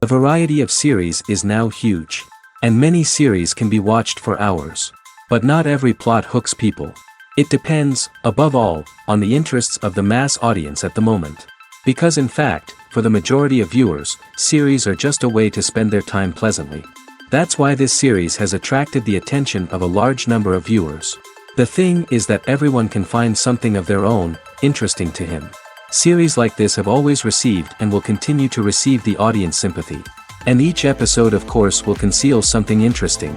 variety of series is now huge. And many series can be watched for hours. But not every plot hooks people. It depends, above all, on the interests of the mass audience at the moment. Because in fact, for the majority of viewers, series are just a way to spend their time pleasantly. That's why this series has attracted the attention of a large number of viewers. The thing is that everyone can find something of their own, interesting to him. Series like this have always received and will continue to receive the audience sympathy. And each episode of course will conceal something interesting.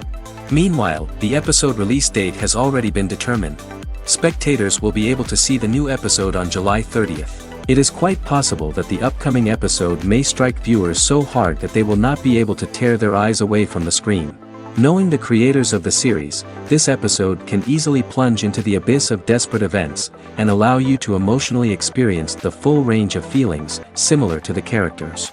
Meanwhile, the episode release date has already been determined. Spectators will be able to see the new episode on July 30th. It is quite possible that the upcoming episode may strike viewers so hard that they will not be able to tear their eyes away from the screen. Knowing the creators of the series, this episode can easily plunge into the abyss of desperate events, and allow you to emotionally experience the full range of feelings, similar to the characters.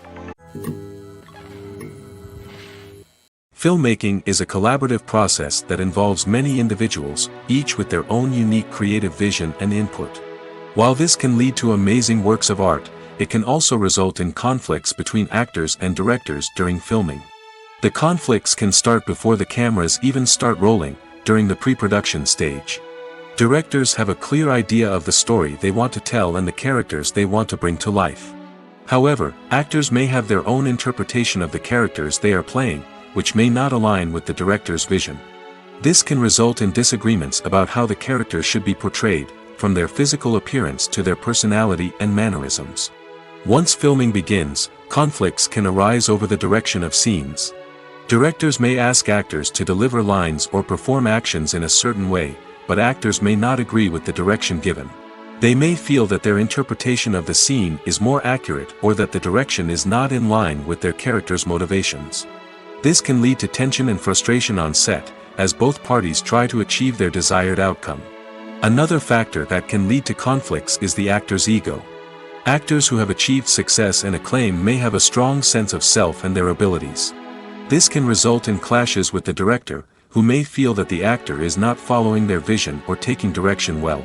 Filmmaking is a collaborative process that involves many individuals, each with their own unique creative vision and input. While this can lead to amazing works of art, it can also result in conflicts between actors and directors during filming. The conflicts can start before the cameras even start rolling, during the pre-production stage. Directors have a clear idea of the story they want to tell and the characters they want to bring to life. However, actors may have their own interpretation of the characters they are playing, which may not align with the director's vision. This can result in disagreements about how the characters should be portrayed, from their physical appearance to their personality and mannerisms. Once filming begins, conflicts can arise over the direction of scenes. Directors may ask actors to deliver lines or perform actions in a certain way, but actors may not agree with the direction given. They may feel that their interpretation of the scene is more accurate or that the direction is not in line with their character's motivations. This can lead to tension and frustration on set, as both parties try to achieve their desired outcome. Another factor that can lead to conflicts is the actor's ego. Actors who have achieved success and acclaim may have a strong sense of self and their abilities. This can result in clashes with the director, who may feel that the actor is not following their vision or taking direction well.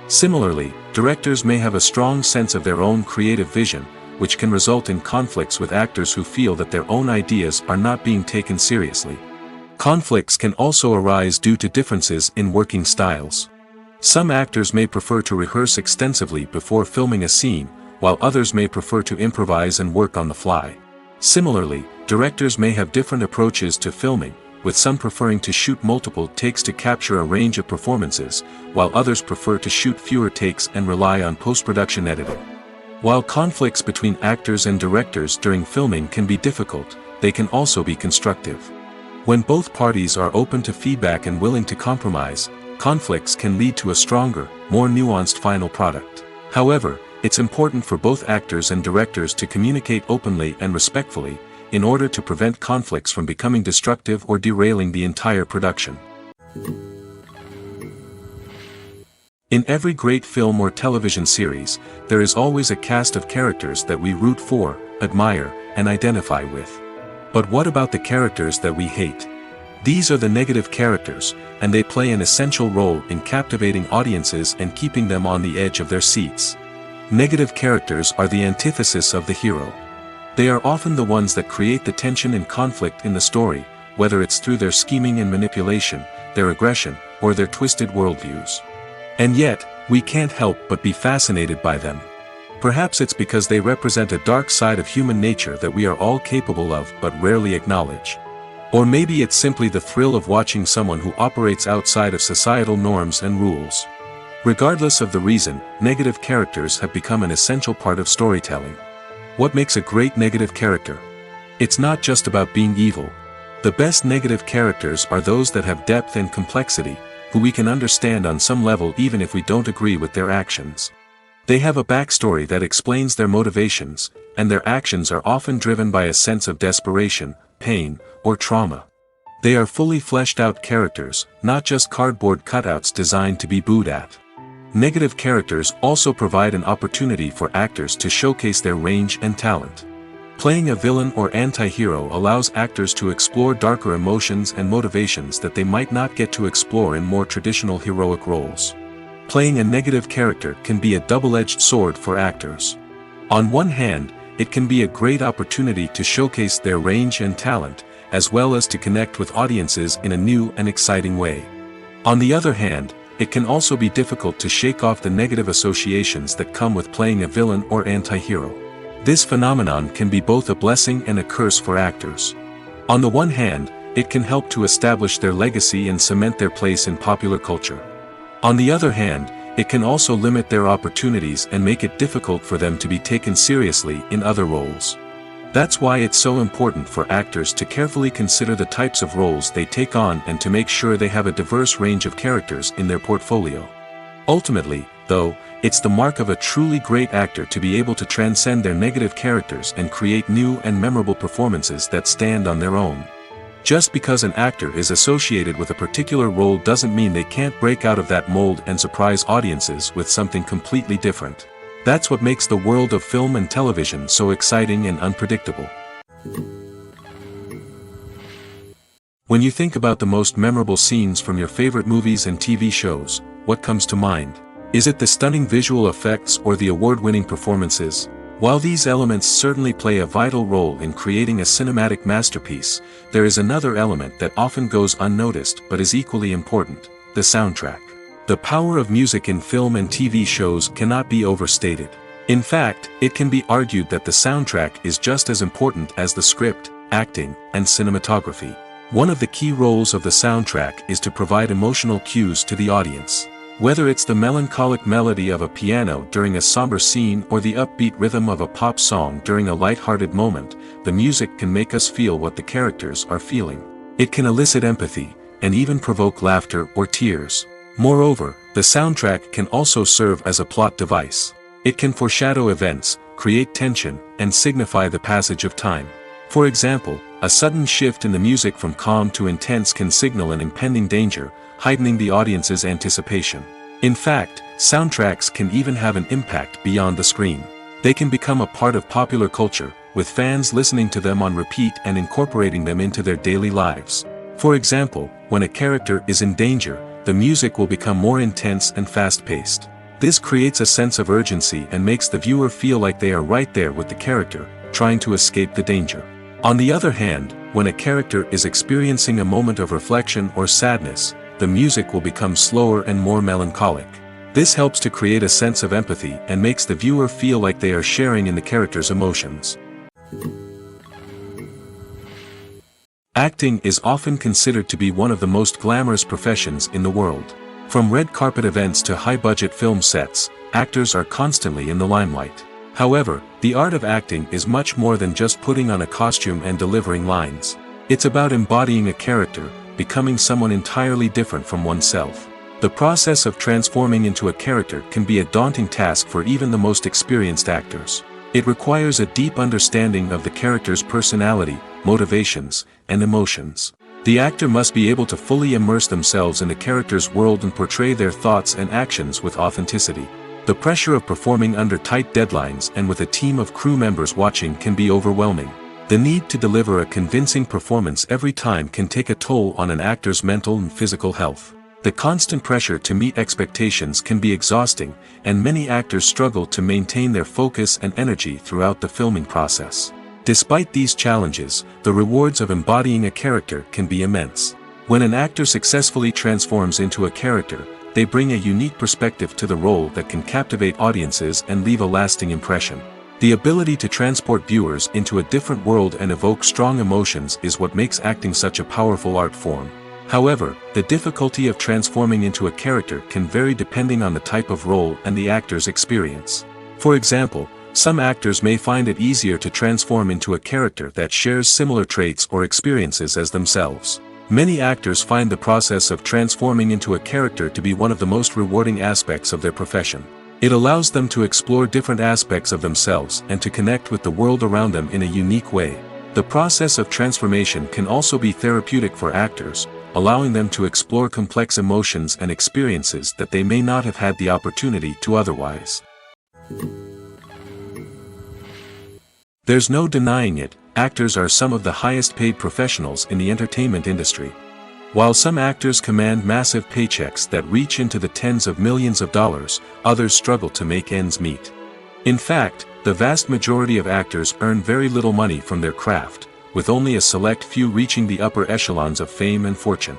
Similarly, directors may have a strong sense of their own creative vision, which can result in conflicts with actors who feel that their own ideas are not being taken seriously. Conflicts can also arise due to differences in working styles. Some actors may prefer to rehearse extensively before filming a scene, while others may prefer to improvise and work on the fly. Similarly, directors may have different approaches to filming, with some preferring to shoot multiple takes to capture a range of performances, while others prefer to shoot fewer takes and rely on post-production editing. While conflicts between actors and directors during filming can be difficult, they can also be constructive. When both parties are open to feedback and willing to compromise, conflicts can lead to a stronger, more nuanced final product. However, it's important for both actors and directors to communicate openly and respectfully, in order to prevent conflicts from becoming destructive or derailing the entire production. In every great film or television series, there is always a cast of characters that we root for, admire, and identify with. But what about the characters that we hate? These are the negative characters, and they play an essential role in captivating audiences and keeping them on the edge of their seats. Negative characters are the antithesis of the hero. They are often the ones that create the tension and conflict in the story, whether it's through their scheming and manipulation, their aggression, or their twisted worldviews. And yet, we can't help but be fascinated by them. Perhaps it's because they represent a dark side of human nature that we are all capable of but rarely acknowledge. Or maybe it's simply the thrill of watching someone who operates outside of societal norms and rules. Regardless of the reason, negative characters have become an essential part of storytelling. What makes a great negative character? It's not just about being evil. The best negative characters are those that have depth and complexity, who we can understand on some level even if we don't agree with their actions. They have a backstory that explains their motivations, and their actions are often driven by a sense of desperation, pain, or trauma. They are fully fleshed out characters, not just cardboard cutouts designed to be booed at. Negative characters also provide an opportunity for actors to showcase their range and talent. Playing a villain or anti-hero allows actors to explore darker emotions and motivations that they might not get to explore in more traditional heroic roles. Playing a negative character can be a double-edged sword for actors. On one hand, it can be a great opportunity to showcase their range and talent, as well as to connect with audiences in a new and exciting way. On the other hand, it can also be difficult to shake off the negative associations that come with playing a villain or anti-hero. This phenomenon can be both a blessing and a curse for actors. On the one hand, it can help to establish their legacy and cement their place in popular culture. On the other hand, it can also limit their opportunities and make it difficult for them to be taken seriously in other roles. That's why it's so important for actors to carefully consider the types of roles they take on and to make sure they have a diverse range of characters in their portfolio. Ultimately, though, it's the mark of a truly great actor to be able to transcend their negative characters and create new and memorable performances that stand on their own. Just because an actor is associated with a particular role doesn't mean they can't break out of that mold and surprise audiences with something completely different. That's what makes the world of film and television so exciting and unpredictable. When you think about the most memorable scenes from your favorite movies and TV shows, what comes to mind? Is it the stunning visual effects or the award-winning performances? While these elements certainly play a vital role in creating a cinematic masterpiece, there is another element that often goes unnoticed but is equally important: the soundtrack. The power of music in film and TV shows cannot be overstated. In fact, it can be argued that the soundtrack is just as important as the script, acting, and cinematography. One of the key roles of the soundtrack is to provide emotional cues to the audience. Whether it's the melancholic melody of a piano during a somber scene or the upbeat rhythm of a pop song during a light-hearted moment, the music can make us feel what the characters are feeling. It can elicit empathy, and even provoke laughter or tears. Moreover, the soundtrack can also serve as a plot device. It can foreshadow events, create tension, and signify the passage of time. For example, a sudden shift in the music from calm to intense can signal an impending danger, heightening the audience's anticipation. In fact, soundtracks can even have an impact beyond the screen. They can become a part of popular culture, with fans listening to them on repeat and incorporating them into their daily lives. For example, when a character is in danger, the music will become more intense and fast-paced. This creates a sense of urgency and makes the viewer feel like they are right there with the character, trying to escape the danger. On the other hand, when a character is experiencing a moment of reflection or sadness, the music will become slower and more melancholic. This helps to create a sense of empathy and makes the viewer feel like they are sharing in the character's emotions. Acting is often considered to be one of the most glamorous professions in the world. From red carpet events to high-budget film sets, actors are constantly in the limelight. However, the art of acting is much more than just putting on a costume and delivering lines. It's about embodying a character, becoming someone entirely different from oneself. The process of transforming into a character can be a daunting task for even the most experienced actors. It requires a deep understanding of the character's personality, motivations, and emotions. The actor must be able to fully immerse themselves in the character's world and portray their thoughts and actions with authenticity. The pressure of performing under tight deadlines and with a team of crew members watching can be overwhelming. The need to deliver a convincing performance every time can take a toll on an actor's mental and physical health. The constant pressure to meet expectations can be exhausting, and many actors struggle to maintain their focus and energy throughout the filming process. Despite these challenges, the rewards of embodying a character can be immense. When an actor successfully transforms into a character, they bring a unique perspective to the role that can captivate audiences and leave a lasting impression. The ability to transport viewers into a different world and evoke strong emotions is what makes acting such a powerful art form. However, the difficulty of transforming into a character can vary depending on the type of role and the actor's experience. For example, some actors may find it easier to transform into a character that shares similar traits or experiences as themselves. Many actors find the process of transforming into a character to be one of the most rewarding aspects of their profession. It allows them to explore different aspects of themselves and to connect with the world around them in a unique way. The process of transformation can also be therapeutic for actors, allowing them to explore complex emotions and experiences that they may not have had the opportunity to otherwise. There's no denying it, actors are some of the highest paid professionals in the entertainment industry. While some actors command massive paychecks that reach into the tens of millions of dollars, others struggle to make ends meet. In fact, The vast majority of actors earn very little money from their craft, with only a select few reaching the upper echelons of fame and fortune.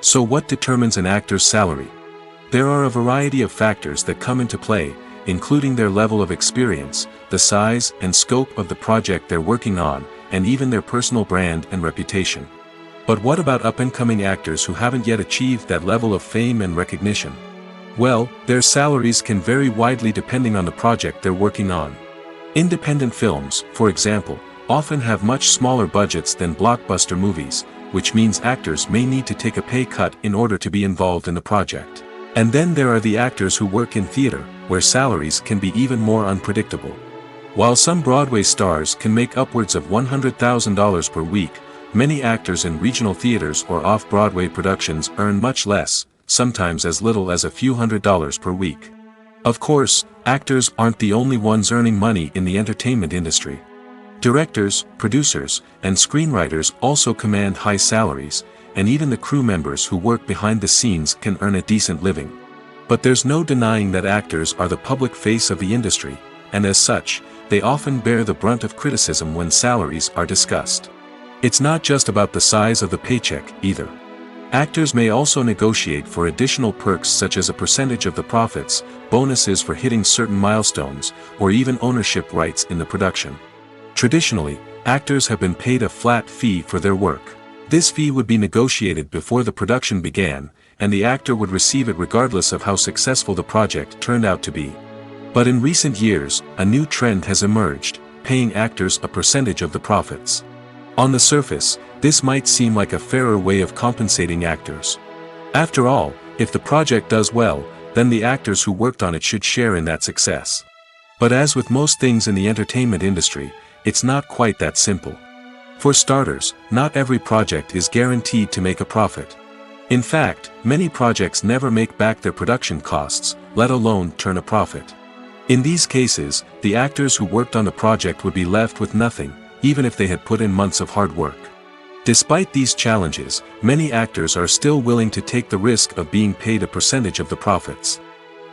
So what determines an actor's salary? There are a variety of factors that come into play, including their level of experience, the size and scope of the project they're working on, and even their personal brand and reputation. But what about up-and-coming actors who haven't yet achieved that level of fame and recognition? Well, their salaries can vary widely depending on the project they're working on. Independent films, for example, often have much smaller budgets than blockbuster movies, which means actors may need to take a pay cut in order to be involved in the project. And then there are the actors who work in theater, where salaries can be even more unpredictable. While some Broadway stars can make upwards of $100,000 per week, many actors in regional theaters or off-Broadway productions earn much less, sometimes as little as a few $100s per week. Of course, actors aren't the only ones earning money in the entertainment industry. Directors, producers, and screenwriters also command high salaries, and even the crew members who work behind the scenes can earn a decent living. But there's no denying that actors are the public face of the industry, and as such, they often bear the brunt of criticism when salaries are discussed. It's not just about the size of the paycheck, either. Actors may also negotiate for additional perks such as a percentage of the profits, bonuses for hitting certain milestones, or even ownership rights in the production. Traditionally, actors have been paid a flat fee for their work. This fee would be negotiated before the production began, and the actor would receive it regardless of how successful the project turned out to be. But in recent years, a new trend has emerged, paying actors a percentage of the profits. On the surface, this might seem like a fairer way of compensating actors. After all, if the project does well, then the actors who worked on it should share in that success. But as with most things in the entertainment industry, it's not quite that simple. For starters, not every project is guaranteed to make a profit. In fact, many projects never make back their production costs, let alone turn a profit. In these cases, the actors who worked on the project would be left with nothing, even if they had put in months of hard work. Despite these challenges, many actors are still willing to take the risk of being paid a percentage of the profits.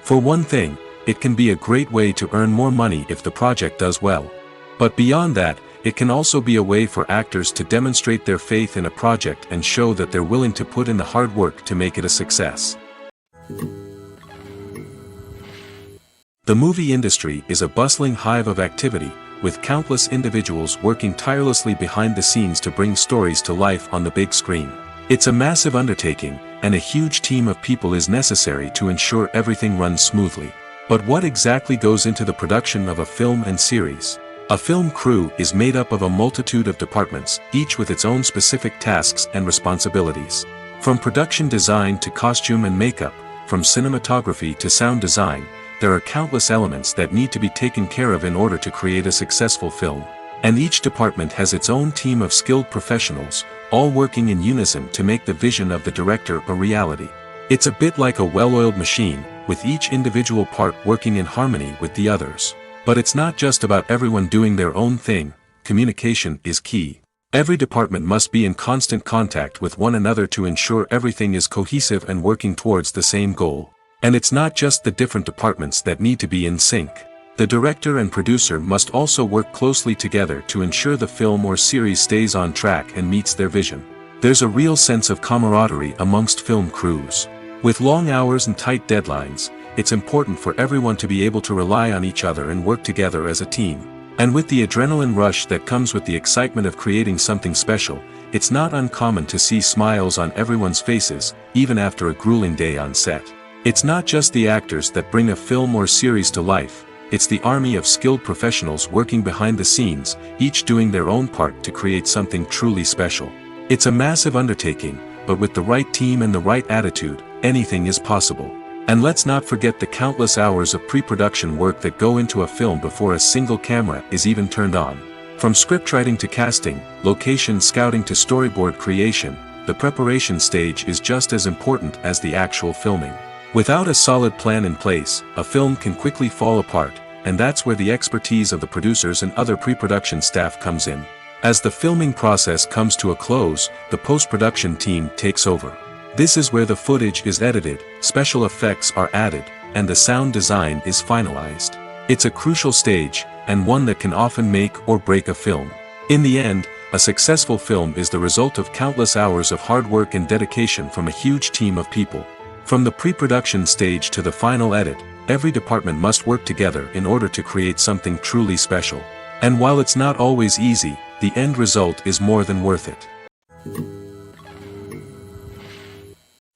For one thing, it can be a great way to earn more money if the project does well. But beyond that, it can also be a way for actors to demonstrate their faith in a project and show that they're willing to put in the hard work to make it a success. The movie industry is a bustling hive of activity, with countless individuals working tirelessly behind the scenes to bring stories to life on the big screen. It's a massive undertaking, and a huge team of people is necessary to ensure everything runs smoothly. But what exactly goes into the production of a film and series? A film crew is made up of a multitude of departments, each with its own specific tasks and responsibilities. From production design to costume and makeup, from cinematography to sound design, there are countless elements that need to be taken care of in order to create a successful film. And each department has its own team of skilled professionals, all working in unison to make the vision of the director a reality. It's a bit like a well-oiled machine, with each individual part working in harmony with the others. But it's not just about everyone doing their own thing, communication is key. Every department must be in constant contact with one another to ensure everything is cohesive and working towards the same goal. And it's not just the different departments that need to be in sync. The director and producer must also work closely together to ensure the film or series stays on track and meets their vision. There's a real sense of camaraderie amongst film crews. With long hours and tight deadlines, it's important for everyone to be able to rely on each other and work together as a team. And with the adrenaline rush that comes with the excitement of creating something special, it's not uncommon to see smiles on everyone's faces, even after a grueling day on set. It's not just the actors that bring a film or series to life, it's the army of skilled professionals working behind the scenes, each doing their own part to create something truly special. It's a massive undertaking, but with the right team and the right attitude, anything is possible. And let's not forget the countless hours of pre-production work that go into a film before a single camera is even turned on. From scriptwriting to casting, location scouting to storyboard creation, the preparation stage is just as important as the actual filming. Without a solid plan in place, a film can quickly fall apart, and that's where the expertise of the producers and other pre-production staff comes in. As the filming process comes to a close, the post-production team takes over. This is where the footage is edited, special effects are added, and the sound design is finalized. It's a crucial stage, and one that can often make or break a film. In the end, a successful film is the result of countless hours of hard work and dedication from a huge team of people. From the pre-production stage to the final edit, every department must work together in order to create something truly special. And while it's not always easy, the end result is more than worth it.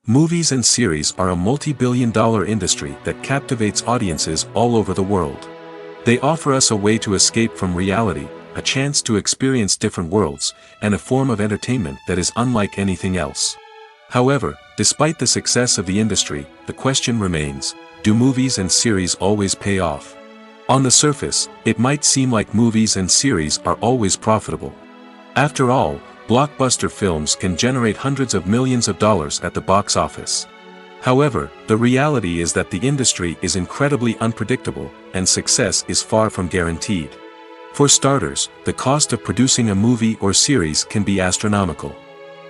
Movies and series are a multi-billion-dollar industry that captivates audiences all over the world. They offer us a way to escape from reality, a chance to experience different worlds, and a form of entertainment that is unlike anything else. However, despite the success of the industry, the question remains, do movies and series always pay off? On the surface, it might seem like movies and series are always profitable. After all, blockbuster films can generate hundreds of millions of dollars at the box office. However, the reality is that the industry is incredibly unpredictable, and success is far from guaranteed. For starters, the cost of producing a movie or series can be astronomical.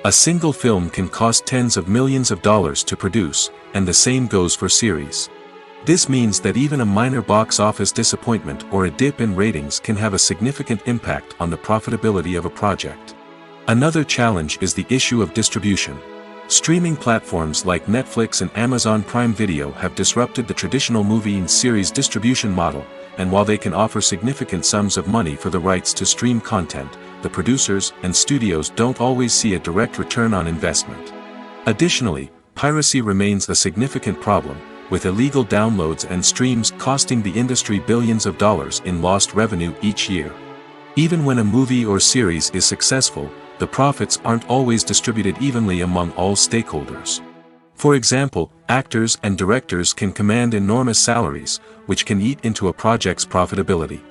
A single film can cost tens of millions of dollars to produce, and the same goes for series. This means that even a minor box office disappointment or a dip in ratings can have a significant impact on the profitability of a project. Another challenge is the issue of distribution. Streaming platforms like Netflix and Amazon Prime Video have disrupted the traditional movie and series distribution model, and while they can offer significant sums of money for the rights to stream content, the producers and studios don't always see a direct return on investment. Additionally, piracy remains a significant problem, with illegal downloads and streams costing the industry billions of dollars in lost revenue each year. Even when a movie or series is successful, the profits aren't always distributed evenly among all stakeholders. For example, actors and directors can command enormous salaries, which can eat into a project's profitability.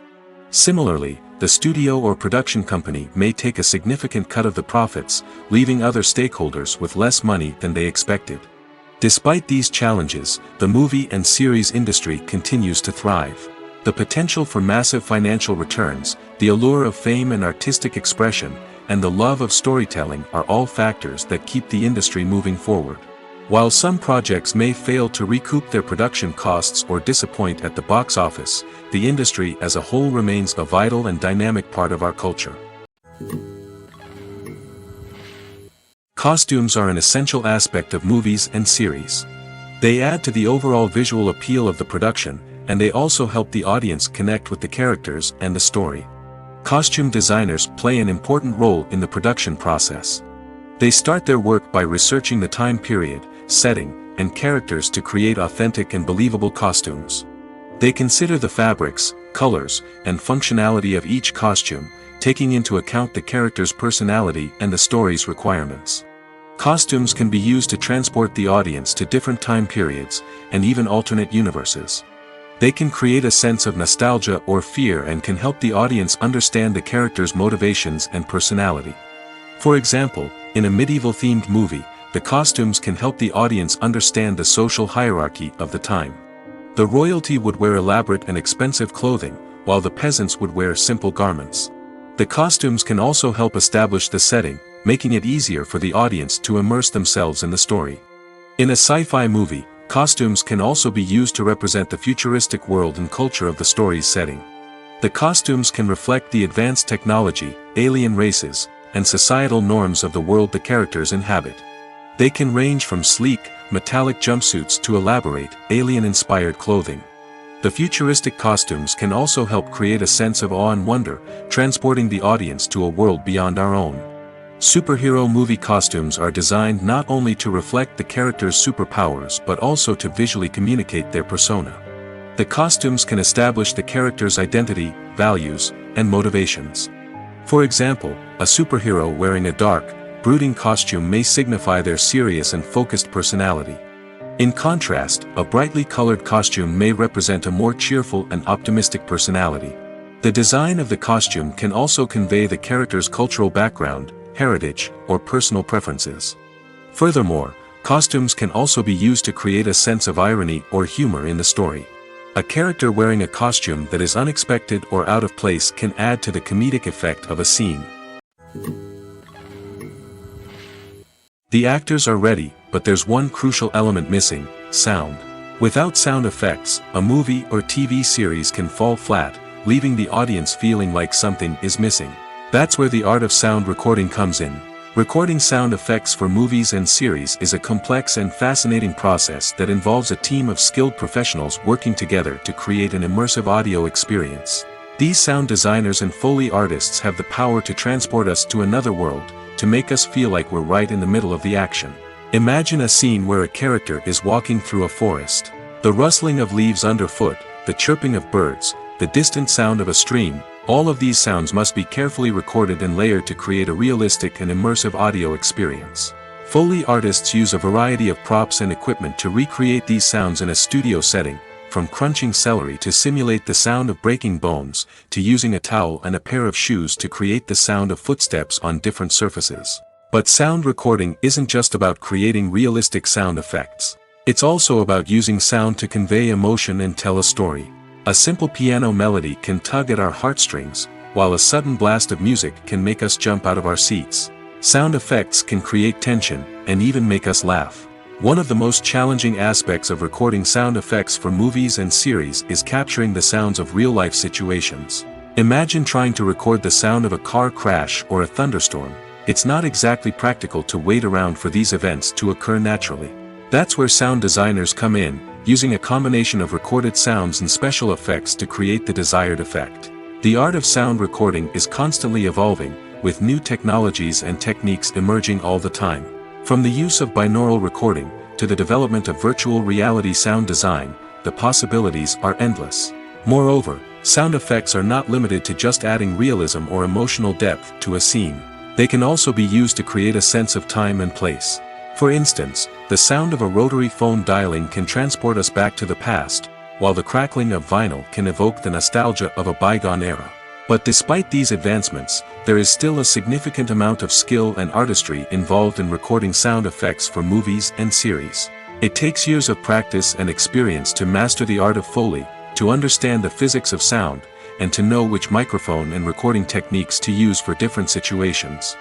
Similarly, the studio or production company may take a significant cut of the profits, leaving other stakeholders with less money than they expected. Despite these challenges, the movie and series industry continues to thrive. The potential for massive financial returns, the allure of fame and artistic expression, and the love of storytelling are all factors that keep the industry moving forward. While some projects may fail to recoup their production costs or disappoint at the box office, the industry as a whole remains a vital and dynamic part of our culture. Costumes are an essential aspect of movies and series. They add to the overall visual appeal of the production, and they also help the audience connect with the characters and the story. Costume designers play an important role in the production process. They start their work by researching the time period, setting, and characters to create authentic and believable costumes. They consider the fabrics, colors, and functionality of each costume, taking into account the character's personality and the story's requirements. Costumes can be used to transport the audience to different time periods, and even alternate universes. They can create a sense of nostalgia or fear and can help the audience understand the character's motivations and personality. For example, in a medieval-themed movie, the costumes can help the audience understand the social hierarchy of the time. The royalty would wear elaborate and expensive clothing, while the peasants would wear simple garments. The costumes can also help establish the setting, making it easier for the audience to immerse themselves in the story. In a sci-fi movie, costumes can also be used to represent the futuristic world and culture of the story's setting. The costumes can reflect the advanced technology, alien races, and societal norms of the world the characters inhabit. They can range from sleek, metallic jumpsuits to elaborate, alien-inspired clothing. The futuristic costumes can also help create a sense of awe and wonder, transporting the audience to a world beyond our own. Superhero movie costumes are designed not only to reflect the character's superpowers but also to visually communicate their persona. The costumes can establish the character's identity, values, and motivations. For example, a superhero wearing a dark, brooding costume may signify their serious and focused personality. In contrast, a brightly colored costume may represent a more cheerful and optimistic personality. The design of the costume can also convey the character's cultural background, heritage, or personal preferences. Furthermore, costumes can also be used to create a sense of irony or humor in the story. A character wearing a costume that is unexpected or out of place can add to the comedic effect of a scene. The actors are ready, but there's one crucial element missing: sound. Without sound effects, a movie or TV series can fall flat, leaving the audience feeling like something is missing. That's where the art of sound recording comes in. Recording sound effects for movies and series is a complex and fascinating process that involves a team of skilled professionals working together to create an immersive audio experience. These sound designers and Foley artists have the power to transport us to another world, to make us feel like we're right in the middle of the action. Imagine a scene where a character is walking through a forest. The rustling of leaves underfoot, the chirping of birds, the distant sound of a stream, all of these sounds must be carefully recorded and layered to create a realistic and immersive audio experience. Foley artists use a variety of props and equipment to recreate these sounds in a studio setting, from crunching celery to simulate the sound of breaking bones, to using a towel and a pair of shoes to create the sound of footsteps on different surfaces. But sound recording isn't just about creating realistic sound effects. It's also about using sound to convey emotion and tell a story. A simple piano melody can tug at our heartstrings, while a sudden blast of music can make us jump out of our seats. Sound effects can create tension, and even make us laugh. One of the most challenging aspects of recording sound effects for movies and series is capturing the sounds of real-life situations. Imagine trying to record the sound of a car crash or a thunderstorm. It's not exactly practical to wait around for these events to occur naturally. That's where sound designers come in, using a combination of recorded sounds and special effects to create the desired effect. The art of sound recording is constantly evolving, with new technologies and techniques emerging all the time. From the use of binaural recording, to the development of virtual reality sound design, the possibilities are endless. Moreover, sound effects are not limited to just adding realism or emotional depth to a scene. They can also be used to create a sense of time and place. For instance, the sound of a rotary phone dialing can transport us back to the past, while the crackling of vinyl can evoke the nostalgia of a bygone era. But despite these advancements, there is still a significant amount of skill and artistry involved in recording sound effects for movies and series. It takes years of practice and experience to master the art of Foley, to understand the physics of sound, and to know which microphone and recording techniques to use for different situations.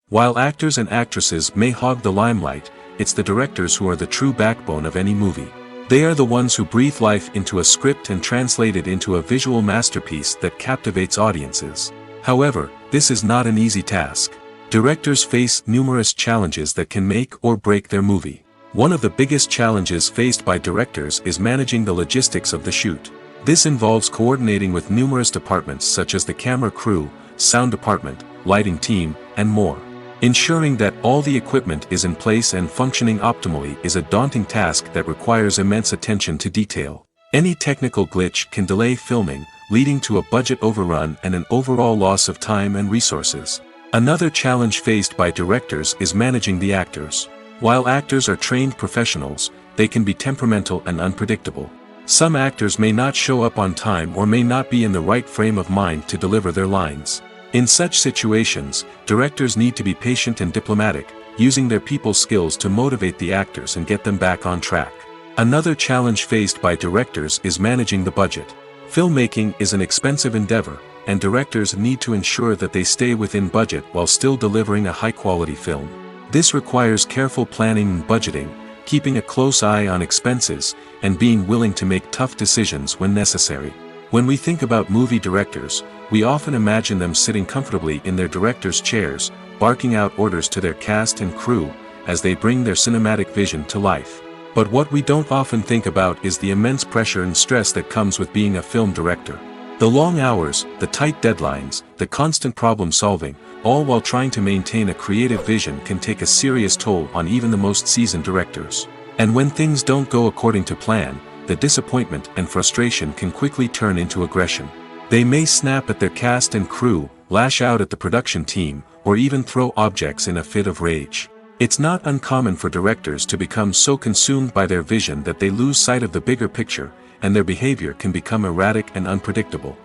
While actors and actresses may hog the limelight, it's the directors who are the true backbone of any movie. They are the ones who breathe life into a script and translate it into a visual masterpiece that captivates audiences. However, this is not an easy task. Directors face numerous challenges that can make or break their movie. One of the biggest challenges faced by directors is managing the logistics of the shoot. This involves coordinating with numerous departments such as the camera crew, sound department, lighting team, and more. Ensuring that all the equipment is in place and functioning optimally is a daunting task that requires immense attention to detail. Any technical glitch can delay filming, leading to a budget overrun and an overall loss of time and resources. Another challenge faced by directors is managing the actors. While actors are trained professionals, they can be temperamental and unpredictable. Some actors may not show up on time or may not be in the right frame of mind to deliver their lines. In such situations, directors need to be patient and diplomatic, using their people skills to motivate the actors and get them back on track. Another challenge faced by directors is managing the budget. Filmmaking is an expensive endeavor, and directors need to ensure that they stay within budget while still delivering a high-quality film. This requires careful planning and budgeting, keeping a close eye on expenses, and being willing to make tough decisions when necessary. When we think about movie directors, we often imagine them sitting comfortably in their director's chairs, barking out orders to their cast and crew, as they bring their cinematic vision to life. But what we don't often think about is the immense pressure and stress that comes with being a film director. The long hours, the tight deadlines, the constant problem solving, all while trying to maintain a creative vision can take a serious toll on even the most seasoned directors. And when things don't go according to plan, the disappointment and frustration can quickly turn into aggression. They may snap at their cast and crew, lash out at the production team, or even throw objects in a fit of rage. It's not uncommon for directors to become so consumed by their vision that they lose sight of the bigger picture, and their behavior can become erratic and unpredictable.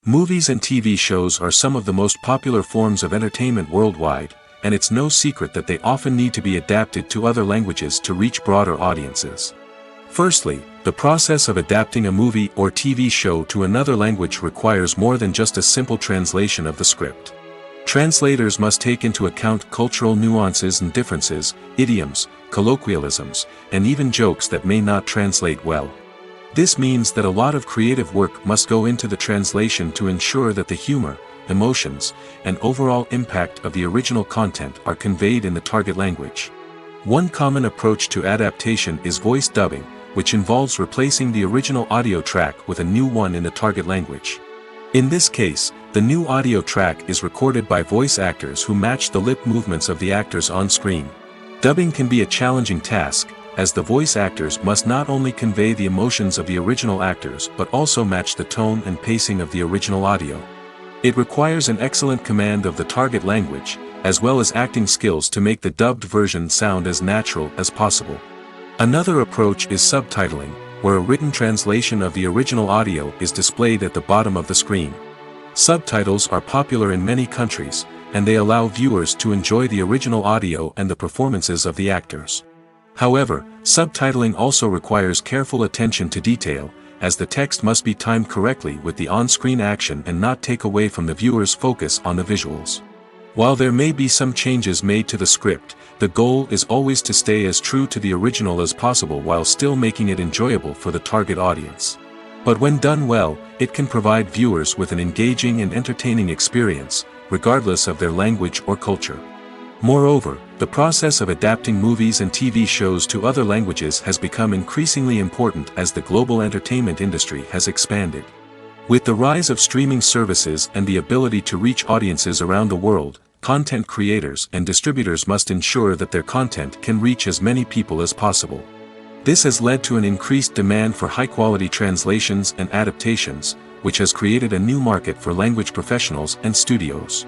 Movies and TV shows are some of the most popular forms of entertainment worldwide, and it's no secret that they often need to be adapted to other languages to reach broader audiences. Firstly, the process of adapting a movie or TV show to another language requires more than just a simple translation of the script. Translators must take into account cultural nuances and differences, idioms, colloquialisms, and even jokes that may not translate well. This means that a lot of creative work must go into the translation to ensure that the humor, emotions, and overall impact of the original content are conveyed in the target language. One common approach to adaptation is voice dubbing, which involves replacing the original audio track with a new one in the target language. In this case, the new audio track is recorded by voice actors who match the lip movements of the actors on screen. Dubbing can be a challenging task, as the voice actors must not only convey the emotions of the original actors but also match the tone and pacing of the original audio. It requires an excellent command of the target language, as well as acting skills to make the dubbed version sound as natural as possible. Another approach is subtitling, where a written translation of the original audio is displayed at the bottom of the screen. Subtitles are popular in many countries, and they allow viewers to enjoy the original audio and the performances of the actors. However, subtitling also requires careful attention to detail, as the text must be timed correctly with the on-screen action and not take away from the viewer's focus on the visuals. While there may be some changes made to the script, the goal is always to stay as true to the original as possible while still making it enjoyable for the target audience. But when done well, it can provide viewers with an engaging and entertaining experience, regardless of their language or culture. Moreover, the process of adapting movies and TV shows to other languages has become increasingly important as the global entertainment industry has expanded. With the rise of streaming services and the ability to reach audiences around the world, content creators and distributors must ensure that their content can reach as many people as possible. This has led to an increased demand for high-quality translations and adaptations, which has created a new market for language professionals and studios.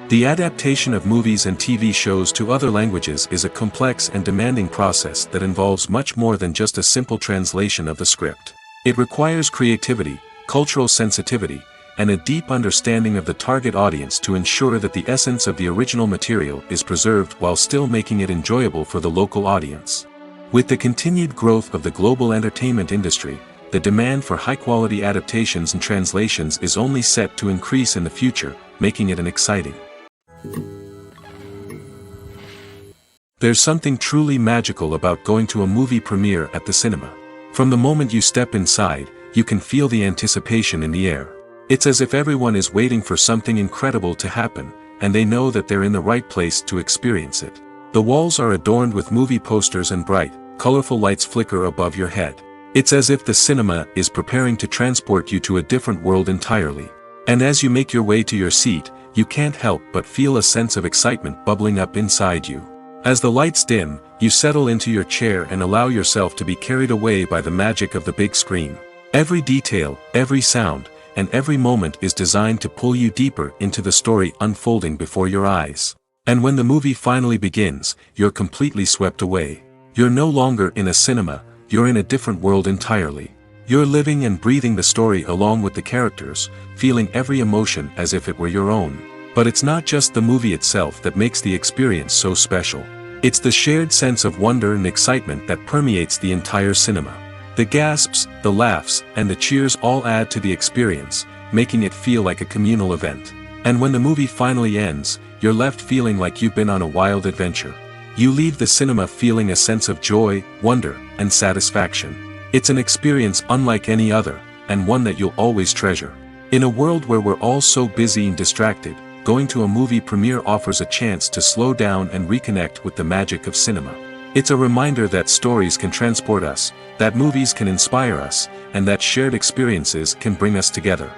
The adaptation of movies and TV shows to other languages is a complex and demanding process that involves much more than just a simple translation of the script. It requires creativity, cultural sensitivity, and a deep understanding of the target audience to ensure that the essence of the original material is preserved while still making it enjoyable for the local audience. With the continued growth of the global entertainment industry, the demand for high-quality adaptations and translations is only set to increase in the future, making it exciting. There's something truly magical about going to a movie premiere at the cinema. From the moment you step inside, you can feel the anticipation in the air. It's as if everyone is waiting for something incredible to happen, and they know that they're in the right place to experience it. The walls are adorned with movie posters and bright, colorful lights flicker above your head. It's as if the cinema is preparing to transport you to a different world entirely. And as you make your way to your seat, you can't help but feel a sense of excitement bubbling up inside you. As the lights dim, you settle into your chair and allow yourself to be carried away by the magic of the big screen. Every detail, every sound, and every moment is designed to pull you deeper into the story unfolding before your eyes. And when the movie finally begins, you're completely swept away. You're no longer in a cinema, you're in a different world entirely. You're living and breathing the story along with the characters, feeling every emotion as if it were your own. But it's not just the movie itself that makes the experience so special. It's the shared sense of wonder and excitement that permeates the entire cinema. The gasps, the laughs, and the cheers all add to the experience, making it feel like a communal event. And when the movie finally ends, you're left feeling like you've been on a wild adventure. You leave the cinema feeling a sense of joy, wonder, and satisfaction. It's an experience unlike any other, and one that you'll always treasure. In a world where we're all so busy and distracted, going to a movie premiere offers a chance to slow down and reconnect with the magic of cinema. It's a reminder that stories can transport us, that movies can inspire us, and that shared experiences can bring us together.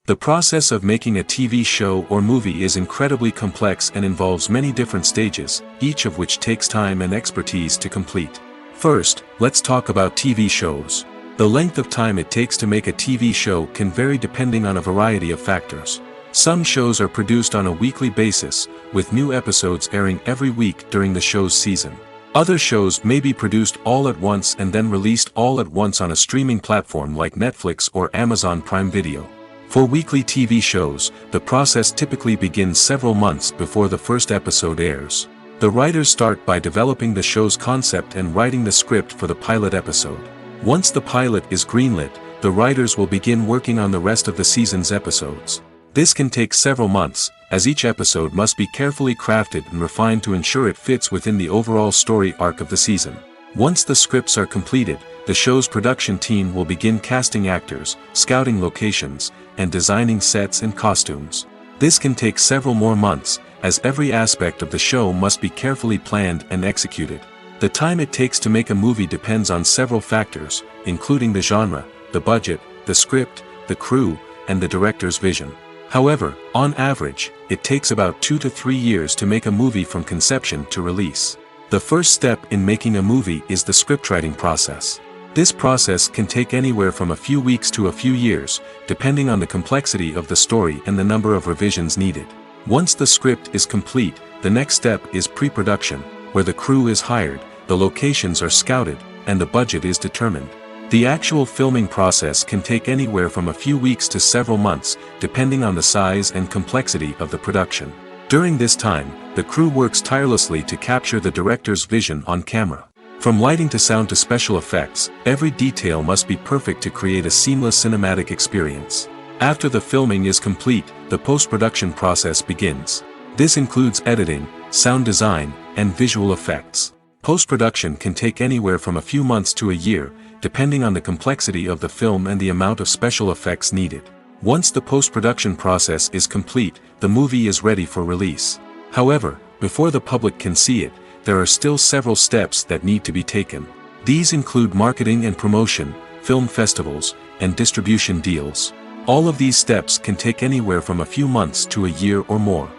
The process of making a TV show or movie is incredibly complex and involves many different stages, each of which takes time and expertise to complete. First, let's talk about TV shows. The length of time it takes to make a TV show can vary depending on a variety of factors. Some shows are produced on a weekly basis, with new episodes airing every week during the show's season. Other shows may be produced all at once and then released all at once on a streaming platform like Netflix or Amazon Prime Video. For weekly TV shows, the process typically begins several months before the first episode airs. The writers start by developing the show's concept and writing the script for the pilot episode. Once the pilot is greenlit, the writers will begin working on the rest of the season's episodes. This can take several months, as each episode must be carefully crafted and refined to ensure it fits within the overall story arc of the season. Once the scripts are completed, the show's production team will begin casting actors, scouting locations, and designing sets and costumes. This can take several more months, as every aspect of the show must be carefully planned and executed. The time it takes to make a movie depends on several factors, including the genre, the budget, the script, the crew, and the director's vision. However, on average, it takes about 2 to 3 years to make a movie from conception to release. The first step in making a movie is the scriptwriting process. This process can take anywhere from a few weeks to a few years, depending on the complexity of the story and the number of revisions needed. Once the script is complete, the next step is pre-production, where the crew is hired, the locations are scouted, and the budget is determined. The actual filming process can take anywhere from a few weeks to several months, depending on the size and complexity of the production. During this time, the crew works tirelessly to capture the director's vision on camera. From lighting to sound to special effects, every detail must be perfect to create a seamless cinematic experience. After the filming is complete, the post-production process begins. This includes editing, sound design, and visual effects. Post-production can take anywhere from a few months to a year, depending on the complexity of the film and the amount of special effects needed. Once the post-production process is complete, the movie is ready for release. However, before the public can see it, there are still several steps that need to be taken. These include marketing and promotion, film festivals, and distribution deals. All of these steps can take anywhere from a few months to a year or more.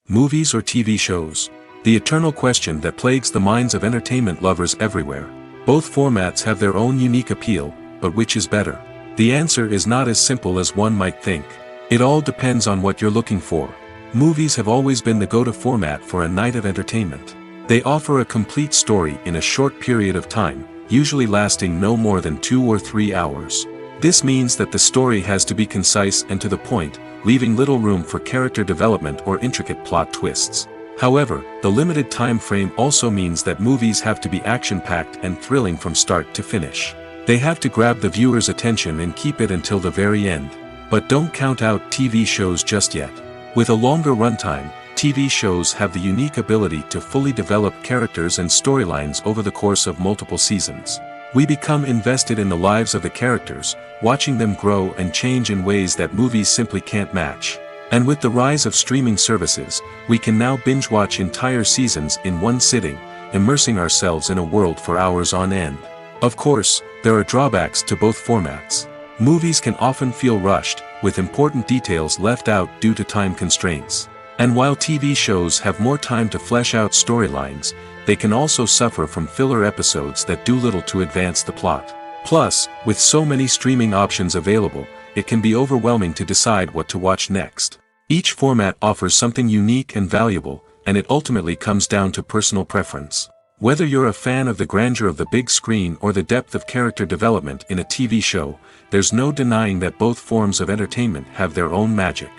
Movies or TV shows? The eternal question that plagues the minds of entertainment lovers everywhere. Both formats have their own unique appeal, but which is better? The answer is not as simple as one might think. It all depends on what you're looking for. Movies have always been the go-to format for a night of entertainment. They offer a complete story in a short period of time, usually lasting no more than 2 or 3 hours. This means that the story has to be concise and to the point, leaving little room for character development or intricate plot twists. However, the limited time frame also means that movies have to be action-packed and thrilling from start to finish. They have to grab the viewer's attention and keep it until the very end. But don't count out TV shows just yet. With a longer runtime, TV shows have the unique ability to fully develop characters and storylines over the course of multiple seasons. We become invested in the lives of the characters, watching them grow and change in ways that movies simply can't match. And with the rise of streaming services, we can now binge-watch entire seasons in one sitting, immersing ourselves in a world for hours on end. Of course, there are drawbacks to both formats. Movies can often feel rushed, with important details left out due to time constraints. And while TV shows have more time to flesh out storylines, they can also suffer from filler episodes that do little to advance the plot. Plus, with so many streaming options available, it can be overwhelming to decide what to watch next. Each format offers something unique and valuable, and it ultimately comes down to personal preference. Whether you're a fan of the grandeur of the big screen or the depth of character development in a TV show, there's no denying that both forms of entertainment have their own magic.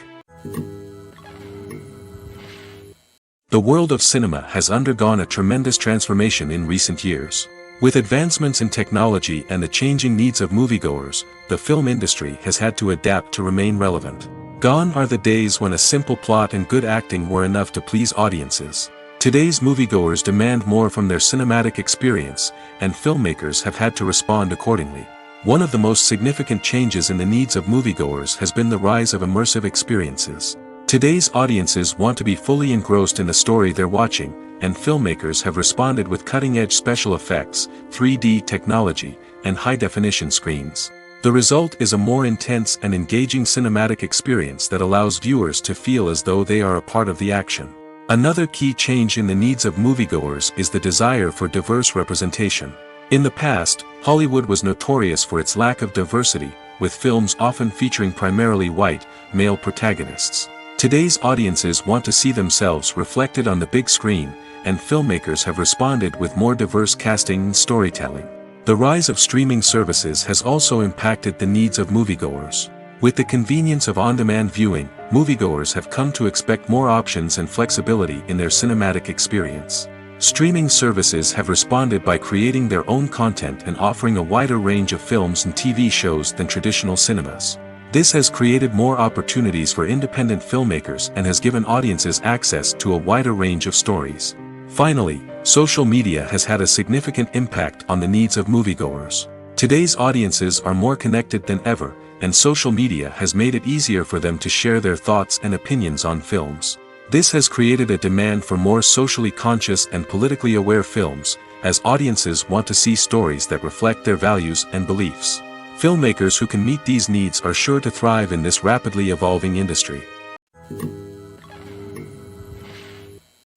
The world of cinema has undergone a tremendous transformation in recent years. With advancements in technology and the changing needs of moviegoers, the film industry has had to adapt to remain relevant. Gone are the days when a simple plot and good acting were enough to please audiences. Today's moviegoers demand more from their cinematic experience, and filmmakers have had to respond accordingly. One of the most significant changes in the needs of moviegoers has been the rise of immersive experiences. Today's audiences want to be fully engrossed in the story they're watching, and filmmakers have responded with cutting-edge special effects, 3D technology, and high-definition screens. The result is a more intense and engaging cinematic experience that allows viewers to feel as though they are a part of the action. Another key change in the needs of moviegoers is the desire for diverse representation. In the past, Hollywood was notorious for its lack of diversity, with films often featuring primarily white, male protagonists. Today's audiences want to see themselves reflected on the big screen, and filmmakers have responded with more diverse casting and storytelling. The rise of streaming services has also impacted the needs of moviegoers. With the convenience of on-demand viewing, moviegoers have come to expect more options and flexibility in their cinematic experience. Streaming services have responded by creating their own content and offering a wider range of films and TV shows than traditional cinemas. This has created more opportunities for independent filmmakers and has given audiences access to a wider range of stories. Finally, social media has had a significant impact on the needs of moviegoers. Today's audiences are more connected than ever, and social media has made it easier for them to share their thoughts and opinions on films. This has created a demand for more socially conscious and politically aware films, as audiences want to see stories that reflect their values and beliefs. Filmmakers who can meet these needs are sure to thrive in this rapidly evolving industry.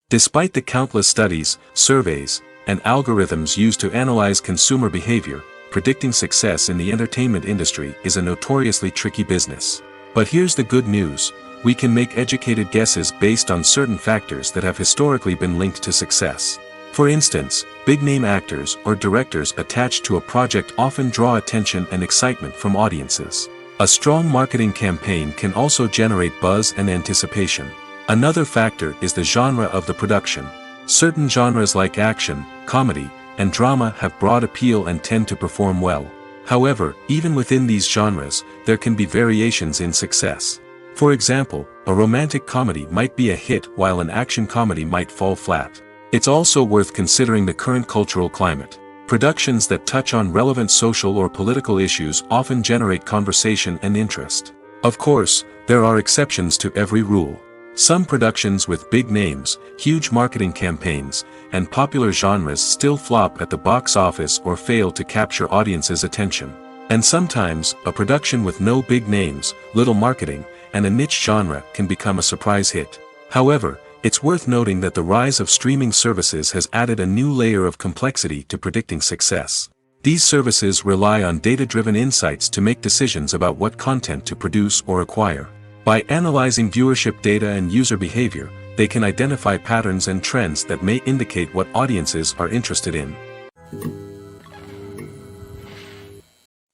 Despite the countless studies, surveys, and algorithms used to analyze consumer behavior, predicting success in the entertainment industry is a notoriously tricky business. But here's the good news: we can make educated guesses based on certain factors that have historically been linked to success. For instance, big-name actors or directors attached to a project often draw attention and excitement from audiences. A strong marketing campaign can also generate buzz and anticipation. Another factor is the genre of the production. Certain genres like action, comedy, and drama have broad appeal and tend to perform well. However, even within these genres, there can be variations in success. For example, a romantic comedy might be a hit while an action comedy might fall flat. It's also worth considering the current cultural climate. Productions that touch on relevant social or political issues often generate conversation and interest. Of course, there are exceptions to every rule. Some productions with big names, huge marketing campaigns, and popular genres still flop at the box office or fail to capture audiences' attention. And sometimes, a production with no big names, little marketing, and a niche genre can become a surprise hit. However, it's worth noting that the rise of streaming services has added a new layer of complexity to predicting success. These services rely on data-driven insights to make decisions about what content to produce or acquire. By analyzing viewership data and user behavior, they can identify patterns and trends that may indicate what audiences are interested in.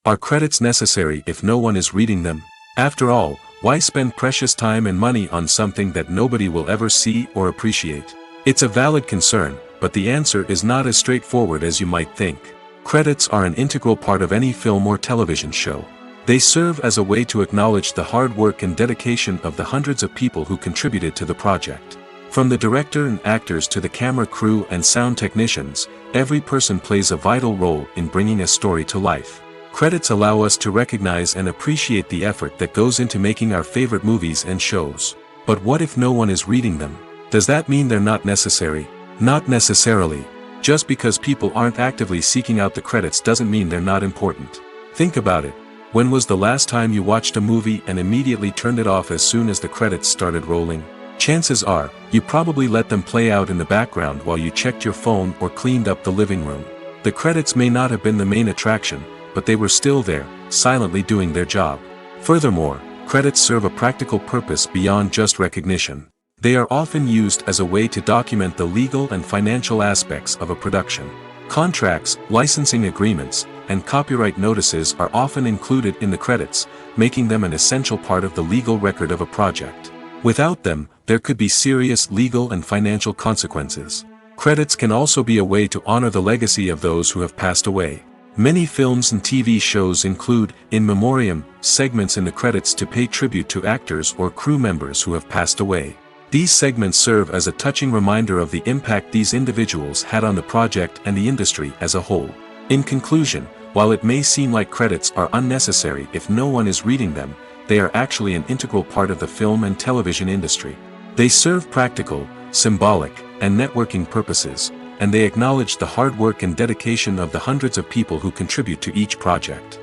Are credits necessary if no one is reading them? After all, why spend precious time and money on something that nobody will ever see or appreciate? It's a valid concern, but the answer is not as straightforward as you might think. Credits are an integral part of any film or television show. They serve as a way to acknowledge the hard work and dedication of the hundreds of people who contributed to the project. From the director and actors to the camera crew and sound technicians, every person plays a vital role in bringing a story to life. Credits allow us to recognize and appreciate the effort that goes into making our favorite movies and shows. But what if no one is reading them? Does that mean they're not necessary? Not necessarily. Just because people aren't actively seeking out the credits doesn't mean they're not important. Think about it. When was the last time you watched a movie and immediately turned it off as soon as the credits started rolling? Chances are, you probably let them play out in the background while you checked your phone or cleaned up the living room. The credits may not have been the main attraction, but they were still there, silently doing their job. Furthermore, credits serve a practical purpose beyond just recognition. They are often used as a way to document the legal and financial aspects of a production. Contracts, licensing agreements, and copyright notices are often included in the credits, making them an essential part of the legal record of a project. Without them, there could be serious legal and financial consequences. Credits can also be a way to honor the legacy of those who have passed away. Many films and TV shows include, in memoriam, segments in the credits to pay tribute to actors or crew members who have passed away. These segments serve as a touching reminder of the impact these individuals had on the project and the industry as a whole. In conclusion, while it may seem like credits are unnecessary if no one is reading them, they are actually an integral part of the film and television industry. They serve practical, symbolic, and networking purposes, and they acknowledge the hard work and dedication of the hundreds of people who contribute to each project.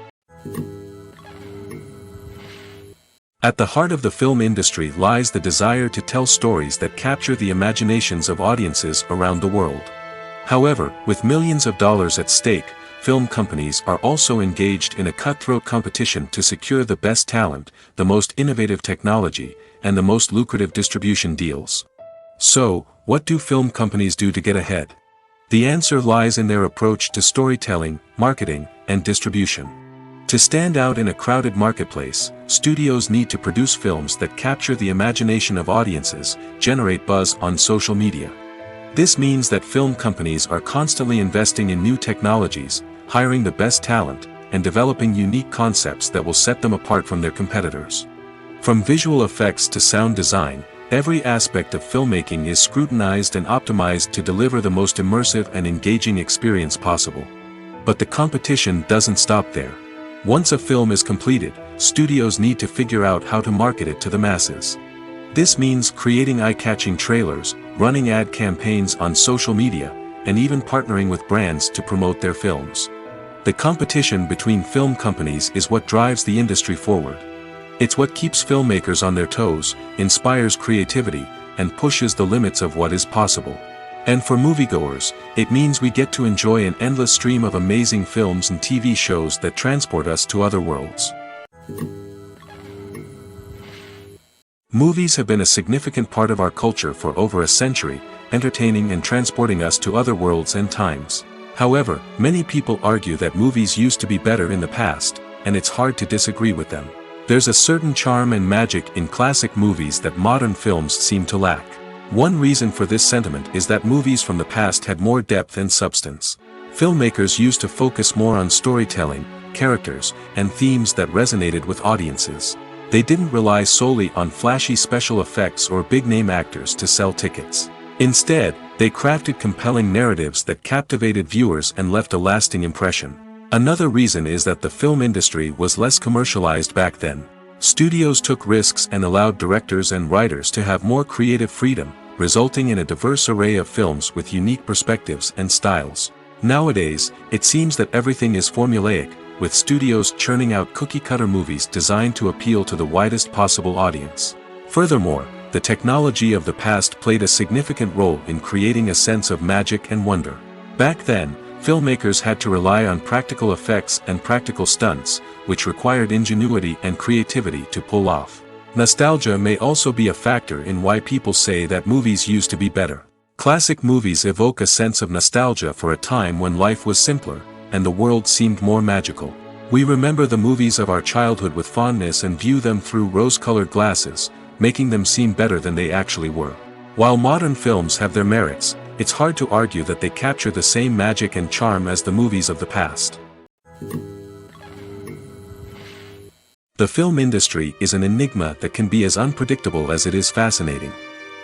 At the heart of the film industry lies the desire to tell stories that capture the imaginations of audiences around the world. However, with millions of dollars at stake, film companies are also engaged in a cutthroat competition to secure the best talent, the most innovative technology, and the most lucrative distribution deals. So, what do film companies do to get ahead? The answer lies in their approach to storytelling, marketing, and distribution. To stand out in a crowded marketplace, studios need to produce films that capture the imagination of audiences, generate buzz on social media. This means that film companies are constantly investing in new technologies, hiring the best talent, and developing unique concepts that will set them apart from their competitors. From visual effects to sound design, every aspect of filmmaking is scrutinized and optimized to deliver the most immersive and engaging experience possible. But the competition doesn't stop there. Once a film is completed, studios need to figure out how to market it to the masses. This means creating eye-catching trailers, running ad campaigns on social media, and even partnering with brands to promote their films. The competition between film companies is what drives the industry forward. It's what keeps filmmakers on their toes, inspires creativity, and pushes the limits of what is possible. And for moviegoers, it means we get to enjoy an endless stream of amazing films and TV shows that transport us to other worlds. Movies have been a significant part of our culture for over a century, entertaining and transporting us to other worlds and times. However, many people argue that movies used to be better in the past, and it's hard to disagree with them. There's a certain charm and magic in classic movies that modern films seem to lack. One reason for this sentiment is that movies from the past had more depth and substance. Filmmakers used to focus more on storytelling, characters, and themes that resonated with audiences. They didn't rely solely on flashy special effects or big-name actors to sell tickets. Instead, they crafted compelling narratives that captivated viewers and left a lasting impression. Another reason is that the film industry was less commercialized back then. Studios took risks and allowed directors and writers to have more creative freedom, resulting in a diverse array of films with unique perspectives and styles. Nowadays, it seems that everything is formulaic, with studios churning out cookie-cutter movies designed to appeal to the widest possible audience. Furthermore, the technology of the past played a significant role in creating a sense of magic and wonder. Back then, filmmakers had to rely on practical effects and practical stunts, which required ingenuity and creativity to pull off. Nostalgia may also be a factor in why people say that movies used to be better. Classic movies evoke a sense of nostalgia for a time when life was simpler, and the world seemed more magical. We remember the movies of our childhood with fondness and view them through rose-colored glasses, making them seem better than they actually were. While modern films have their merits, it's hard to argue that they capture the same magic and charm as the movies of the past. The film industry is an enigma that can be as unpredictable as it is fascinating.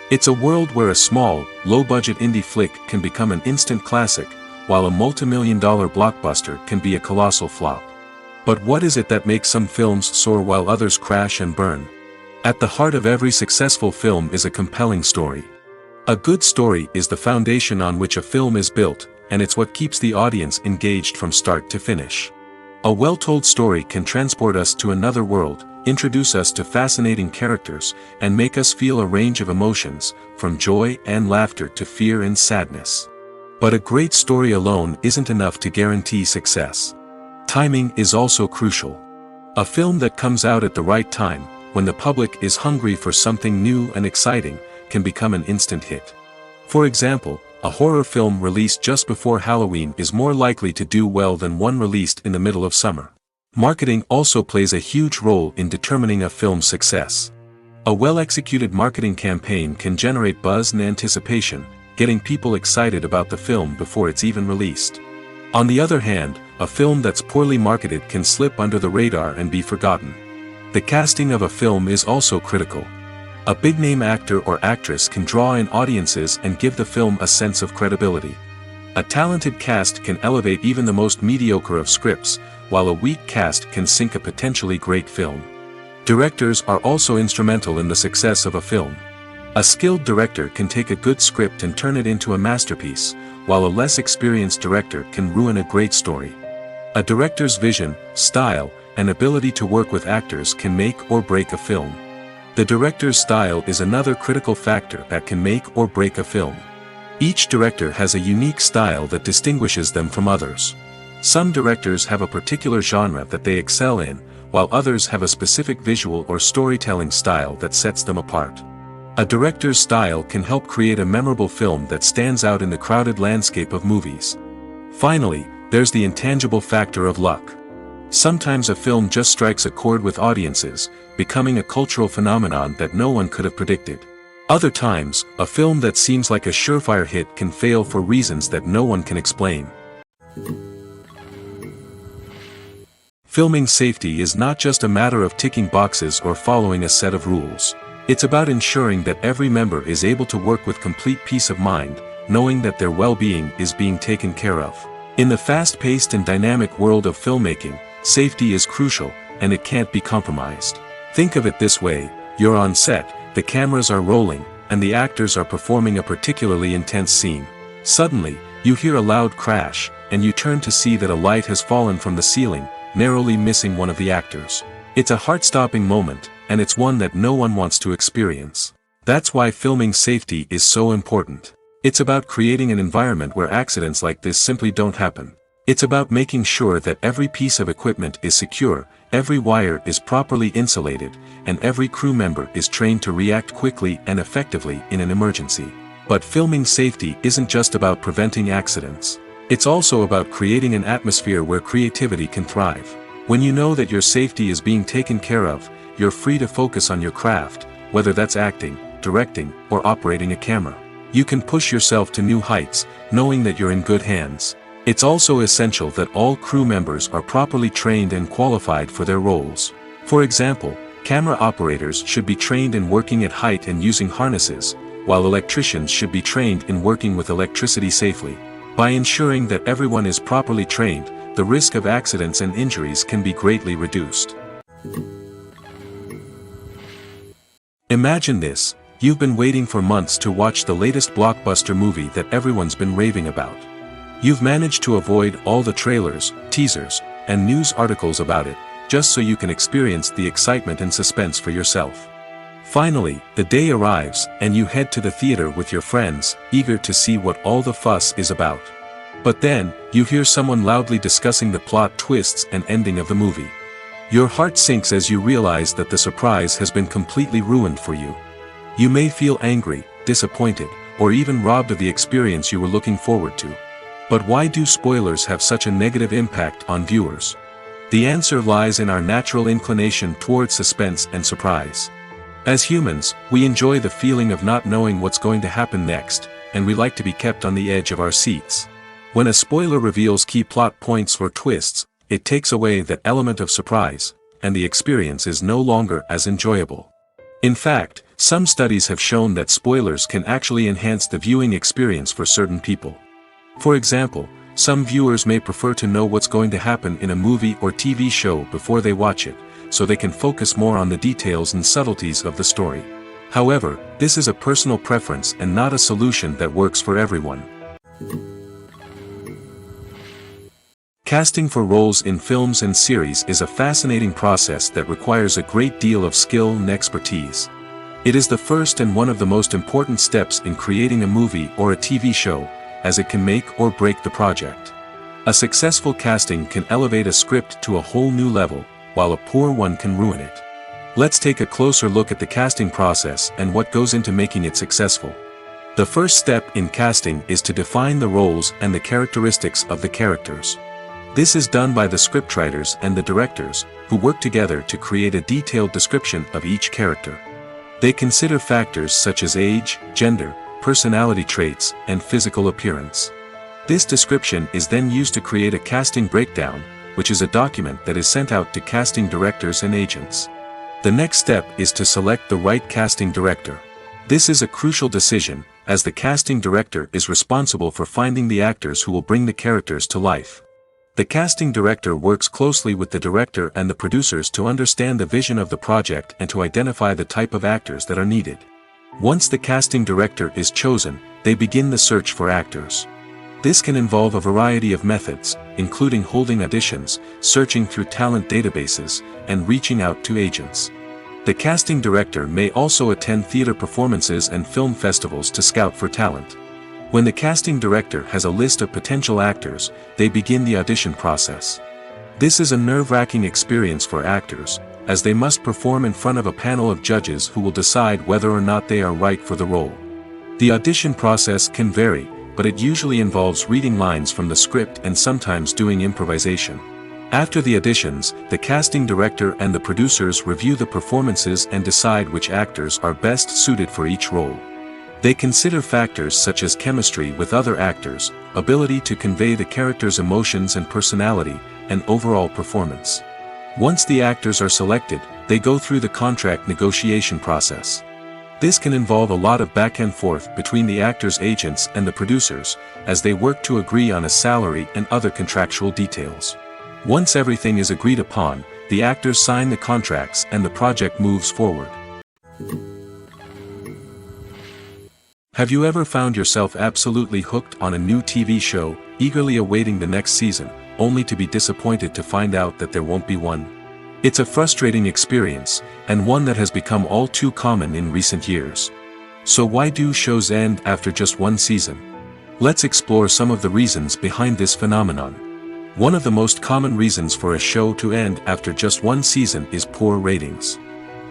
It's a world where a small, low-budget indie flick can become an instant classic, while a multi-million-dollar blockbuster can be a colossal flop. But what is it that makes some films soar while others crash and burn? At the heart of every successful film is a compelling story. A good story is the foundation on which a film is built, and it's what keeps the audience engaged from start to finish. A well-told story can transport us to another world, introduce us to fascinating characters, and make us feel a range of emotions, from joy and laughter to fear and sadness. But a great story alone isn't enough to guarantee success. Timing is also crucial. A film that comes out at the right time, when the public is hungry for something new and exciting, can become an instant hit. For example, a horror film released just before Halloween is more likely to do well than one released in the middle of summer. Marketing also plays a huge role in determining a film's success. A well-executed marketing campaign can generate buzz and anticipation, getting people excited about the film before it's even released. On the other hand, a film that's poorly marketed can slip under the radar and be forgotten. The casting of a film is also critical. A big-name actor or actress can draw in audiences and give the film a sense of credibility. A talented cast can elevate even the most mediocre of scripts, while a weak cast can sink a potentially great film. Directors are also instrumental in the success of a film. A skilled director can take a good script and turn it into a masterpiece, while a less experienced director can ruin a great story. A director's vision, style, and ability to work with actors can make or break a film. The director's style is another critical factor that can make or break a film. Each director has a unique style that distinguishes them from others. Some directors have a particular genre that they excel in, while others have a specific visual or storytelling style that sets them apart. A director's style can help create a memorable film that stands out in the crowded landscape of movies. Finally, there's the intangible factor of luck. Sometimes a film just strikes a chord with audiences, becoming a cultural phenomenon that no one could have predicted. Other times, a film that seems like a surefire hit can fail for reasons that no one can explain. Filming safety is not just a matter of ticking boxes or following a set of rules. It's about ensuring that every member is able to work with complete peace of mind, knowing that their well-being is being taken care of. In the fast-paced and dynamic world of filmmaking, safety is crucial, and it can't be compromised. Think of it this way: you're on set, the cameras are rolling, and the actors are performing a particularly intense scene. Suddenly, you hear a loud crash, and you turn to see that a light has fallen from the ceiling, narrowly missing one of the actors. It's a heart-stopping moment, and it's one that no one wants to experience. That's why filming safety is so important. It's about creating an environment where accidents like this simply don't happen. It's about making sure that every piece of equipment is secure, every wire is properly insulated, and every crew member is trained to react quickly and effectively in an emergency. But filming safety isn't just about preventing accidents. It's also about creating an atmosphere where creativity can thrive. When you know that your safety is being taken care of, you're free to focus on your craft, whether that's acting, directing, or operating a camera. You can push yourself to new heights, knowing that you're in good hands. It's also essential that all crew members are properly trained and qualified for their roles. For example, camera operators should be trained in working at height and using harnesses, while electricians should be trained in working with electricity safely. By ensuring that everyone is properly trained, the risk of accidents and injuries can be greatly reduced. Imagine this: you've been waiting for months to watch the latest blockbuster movie that everyone's been raving about. You've managed to avoid all the trailers, teasers, and news articles about it, just so you can experience the excitement and suspense for yourself. Finally, the day arrives, and you head to the theater with your friends, eager to see what all the fuss is about. But then, you hear someone loudly discussing the plot twists and ending of the movie. Your heart sinks as you realize that the surprise has been completely ruined for you. You may feel angry, disappointed, or even robbed of the experience you were looking forward to. But why do spoilers have such a negative impact on viewers? The answer lies in our natural inclination towards suspense and surprise. As humans, we enjoy the feeling of not knowing what's going to happen next, and we like to be kept on the edge of our seats. When a spoiler reveals key plot points or twists, it takes away that element of surprise, and the experience is no longer as enjoyable. In fact, some studies have shown that spoilers can actually enhance the viewing experience for certain people. For example, some viewers may prefer to know what's going to happen in a movie or TV show before they watch it, so they can focus more on the details and subtleties of the story. However, this is a personal preference and not a solution that works for everyone. Casting for roles in films and series is a fascinating process that requires a great deal of skill and expertise. It is the first and one of the most important steps in creating a movie or a TV show, as it can make or break the project. A successful casting can elevate a script to a whole new level, while a poor one can ruin it. Let's take a closer look at the casting process and what goes into making it successful. The first step in casting is to define the roles and the characteristics of the characters. This is done by the scriptwriters and the directors, who work together to create a detailed description of each character. They consider factors such as age, gender, personality traits, and physical appearance. This description is then used to create a casting breakdown, which is a document that is sent out to casting directors and agents. The next step is to select the right casting director. This is a crucial decision, as the casting director is responsible for finding the actors who will bring the characters to life. The casting director works closely with the director and the producers to understand the vision of the project and to identify the type of actors that are needed. Once the casting director is chosen, they begin the search for actors. This can involve a variety of methods, including holding auditions, searching through talent databases, and reaching out to agents. The casting director may also attend theater performances and film festivals to scout for talent. When the casting director has a list of potential actors, they begin the audition process. This is a nerve-wracking experience for actors, as they must perform in front of a panel of judges who will decide whether or not they are right for the role. The audition process can vary, but it usually involves reading lines from the script and sometimes doing improvisation. After the auditions, the casting director and the producers review the performances and decide which actors are best suited for each role. They consider factors such as chemistry with other actors, ability to convey the character's emotions and personality, and overall performance. Once the actors are selected, they go through the contract negotiation process. This can involve a lot of back and forth between the actors' agents and the producers, as they work to agree on a salary and other contractual details. Once everything is agreed upon, the actors sign the contracts and the project moves forward. Have you ever found yourself absolutely hooked on a new TV show, eagerly awaiting the next season, only to be disappointed to find out that there won't be one? It's a frustrating experience, and one that has become all too common in recent years. So why do shows end after just one season? Let's explore some of the reasons behind this phenomenon. One of the most common reasons for a show to end after just one season is poor ratings.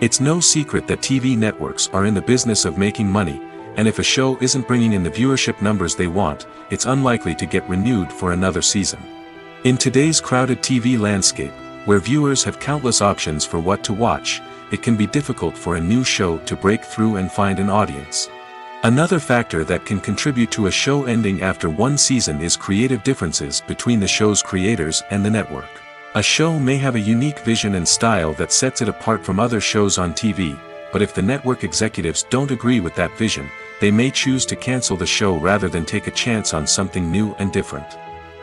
It's no secret that TV networks are in the business of making money, and if a show isn't bringing in the viewership numbers they want, it's unlikely to get renewed for another season. In today's crowded TV landscape, where viewers have countless options for what to watch, it can be difficult for a new show to break through and find an audience. Another factor that can contribute to a show ending after one season is creative differences between the show's creators and the network. A show may have a unique vision and style that sets it apart from other shows on TV, but if the network executives don't agree with that vision, they may choose to cancel the show rather than take a chance on something new and different.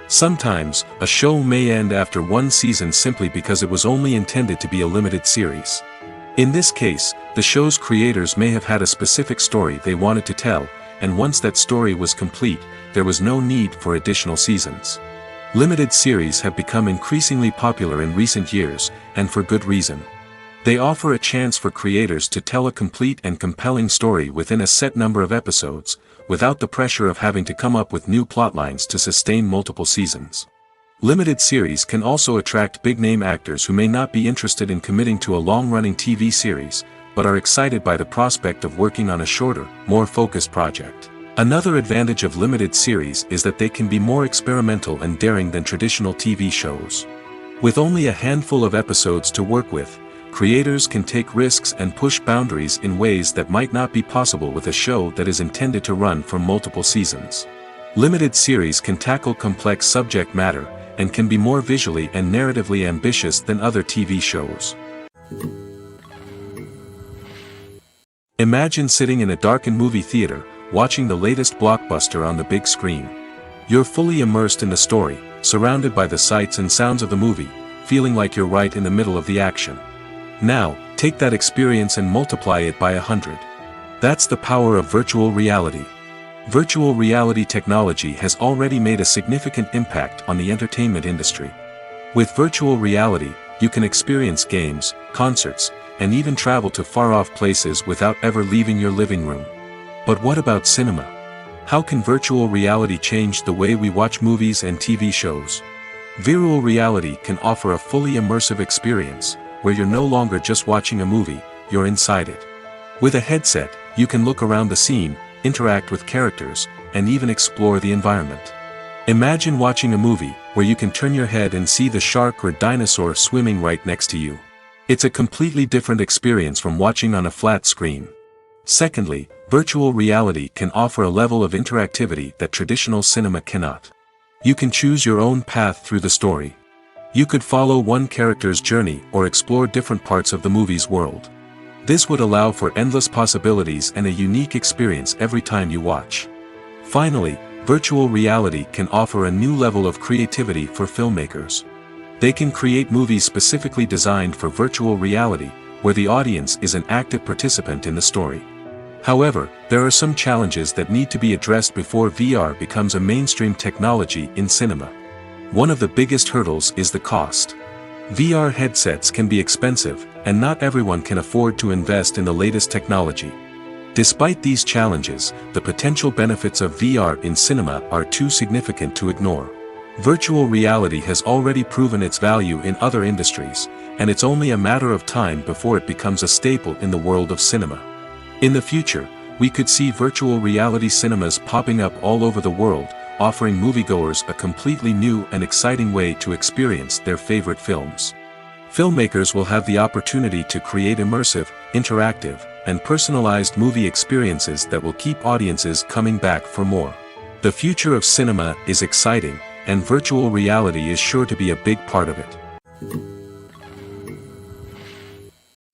Sometimes, a show may end after one season simply because it was only intended to be a limited series. In this case, the show's creators may have had a specific story they wanted to tell, and once that story was complete, there was no need for additional seasons. Limited series have become increasingly popular in recent years, and for good reason. They offer a chance for creators to tell a complete and compelling story within a set number of episodes, without the pressure of having to come up with new plotlines to sustain multiple seasons. Limited series can also attract big-name actors who may not be interested in committing to a long-running TV series, but are excited by the prospect of working on a shorter, more focused project. Another advantage of limited series is that they can be more experimental and daring than traditional TV shows. With only a handful of episodes to work with, creators can take risks and push boundaries in ways that might not be possible with a show that is intended to run for multiple seasons. Limited series can tackle complex subject matter, and can be more visually and narratively ambitious than other TV shows. Imagine sitting in a darkened movie theater, watching the latest blockbuster on the big screen. You're fully immersed in the story, surrounded by the sights and sounds of the movie, feeling like you're right in the middle of the action. Now, take that experience and multiply it by 100. That's the power of virtual reality. Virtual reality technology has already made a significant impact on the entertainment industry. With virtual reality, you can experience games, concerts, and even travel to far-off places without ever leaving your living room. But what about cinema? How can virtual reality change the way we watch movies and TV shows? Virtual reality can offer a fully immersive experience, where you're no longer just watching a movie, you're inside it. With a headset, you can look around the scene, interact with characters, and even explore the environment. Imagine watching a movie where you can turn your head and see the shark or dinosaur swimming right next to you. It's a completely different experience from watching on a flat screen. Secondly, virtual reality can offer a level of interactivity that traditional cinema cannot. You can choose your own path through the story. You could follow one character's journey or explore different parts of the movie's world. This would allow for endless possibilities and a unique experience every time you watch. Finally, virtual reality can offer a new level of creativity for filmmakers. They can create movies specifically designed for virtual reality, where the audience is an active participant in the story. However, there are some challenges that need to be addressed before VR becomes a mainstream technology in cinema. One of the biggest hurdles is the cost. VR headsets can be expensive, and not everyone can afford to invest in the latest technology. Despite these challenges, the potential benefits of VR in cinema are too significant to ignore. Virtual reality has already proven its value in other industries, and it's only a matter of time before it becomes a staple in the world of cinema. In the future, we could see virtual reality cinemas popping up all over the world, offering moviegoers a completely new and exciting way to experience their favorite films. Filmmakers will have the opportunity to create immersive, interactive, and personalized movie experiences that will keep audiences coming back for more. The future of cinema is exciting, and virtual reality is sure to be a big part of it.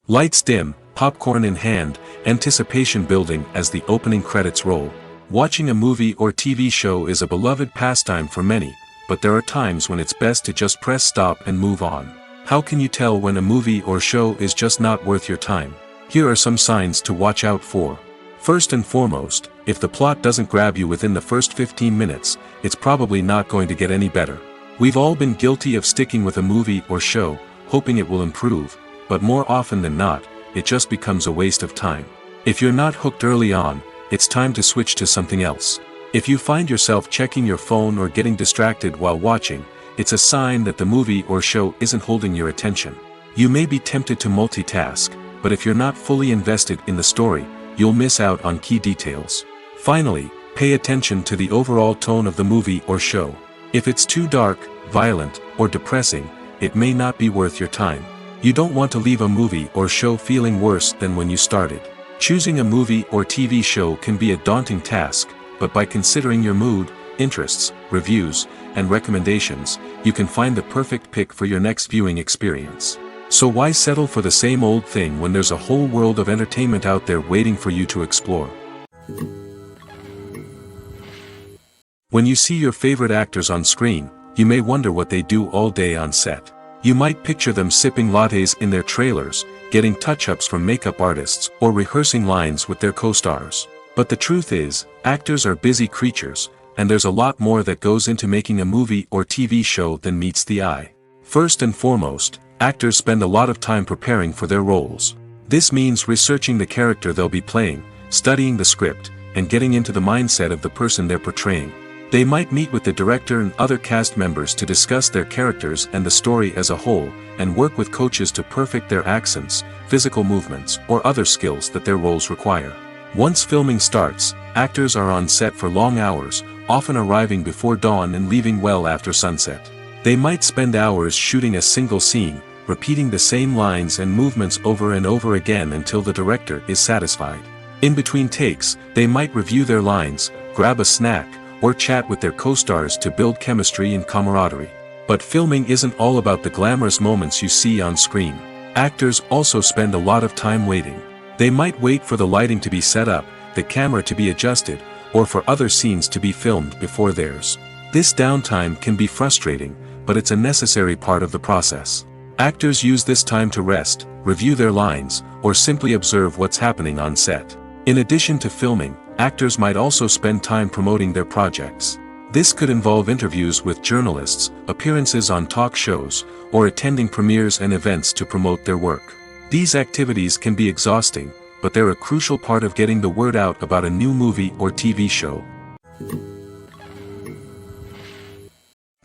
Lights dim, popcorn in hand, anticipation building as the opening credits roll. Watching a movie or TV show is a beloved pastime for many, but there are times when it's best to just press stop and move on. How can you tell when a movie or show is just not worth your time? Here are some signs to watch out for. First and foremost, if the plot doesn't grab you within the first 15 minutes, it's probably not going to get any better. We've all been guilty of sticking with a movie or show, hoping it will improve, but more often than not, it just becomes a waste of time. If you're not hooked early on, it's time to switch to something else. If you find yourself checking your phone or getting distracted while watching, it's a sign that the movie or show isn't holding your attention. You may be tempted to multitask, but if you're not fully invested in the story, you'll miss out on key details. Finally, pay attention to the overall tone of the movie or show. If it's too dark, violent, or depressing, it may not be worth your time. You don't want to leave a movie or show feeling worse than when you started. Choosing a movie or TV show can be a daunting task, but by considering your mood, interests, reviews, and recommendations, you can find the perfect pick for your next viewing experience. So why settle for the same old thing when there's a whole world of entertainment out there waiting for you to explore? When you see your favorite actors on screen, you may wonder what they do all day on set. You might picture them sipping lattes in their trailers, getting touch-ups from makeup artists, or rehearsing lines with their co-stars. But the truth is, actors are busy creatures, and there's a lot more that goes into making a movie or TV show than meets the eye. First and foremost, actors spend a lot of time preparing for their roles. This means researching the character they'll be playing, studying the script, and getting into the mindset of the person they're portraying. They might meet with the director and other cast members to discuss their characters and the story as a whole, and work with coaches to perfect their accents, physical movements, or other skills that their roles require. Once filming starts, actors are on set for long hours, often arriving before dawn and leaving well after sunset. They might spend hours shooting a single scene, repeating the same lines and movements over and over again until the director is satisfied. In between takes, they might review their lines, grab a snack, or chat with their co-stars to build chemistry and camaraderie. But filming isn't all about the glamorous moments you see on screen. Actors also spend a lot of time waiting. They might wait for the lighting to be set up, the camera to be adjusted, or for other scenes to be filmed before theirs. This downtime can be frustrating, but it's a necessary part of the process. Actors use this time to rest, review their lines, or simply observe what's happening on set. In addition to filming, actors might also spend time promoting their projects. This could involve interviews with journalists, appearances on talk shows, or attending premieres and events to promote their work. These activities can be exhausting, but they're a crucial part of getting the word out about a new movie or TV show.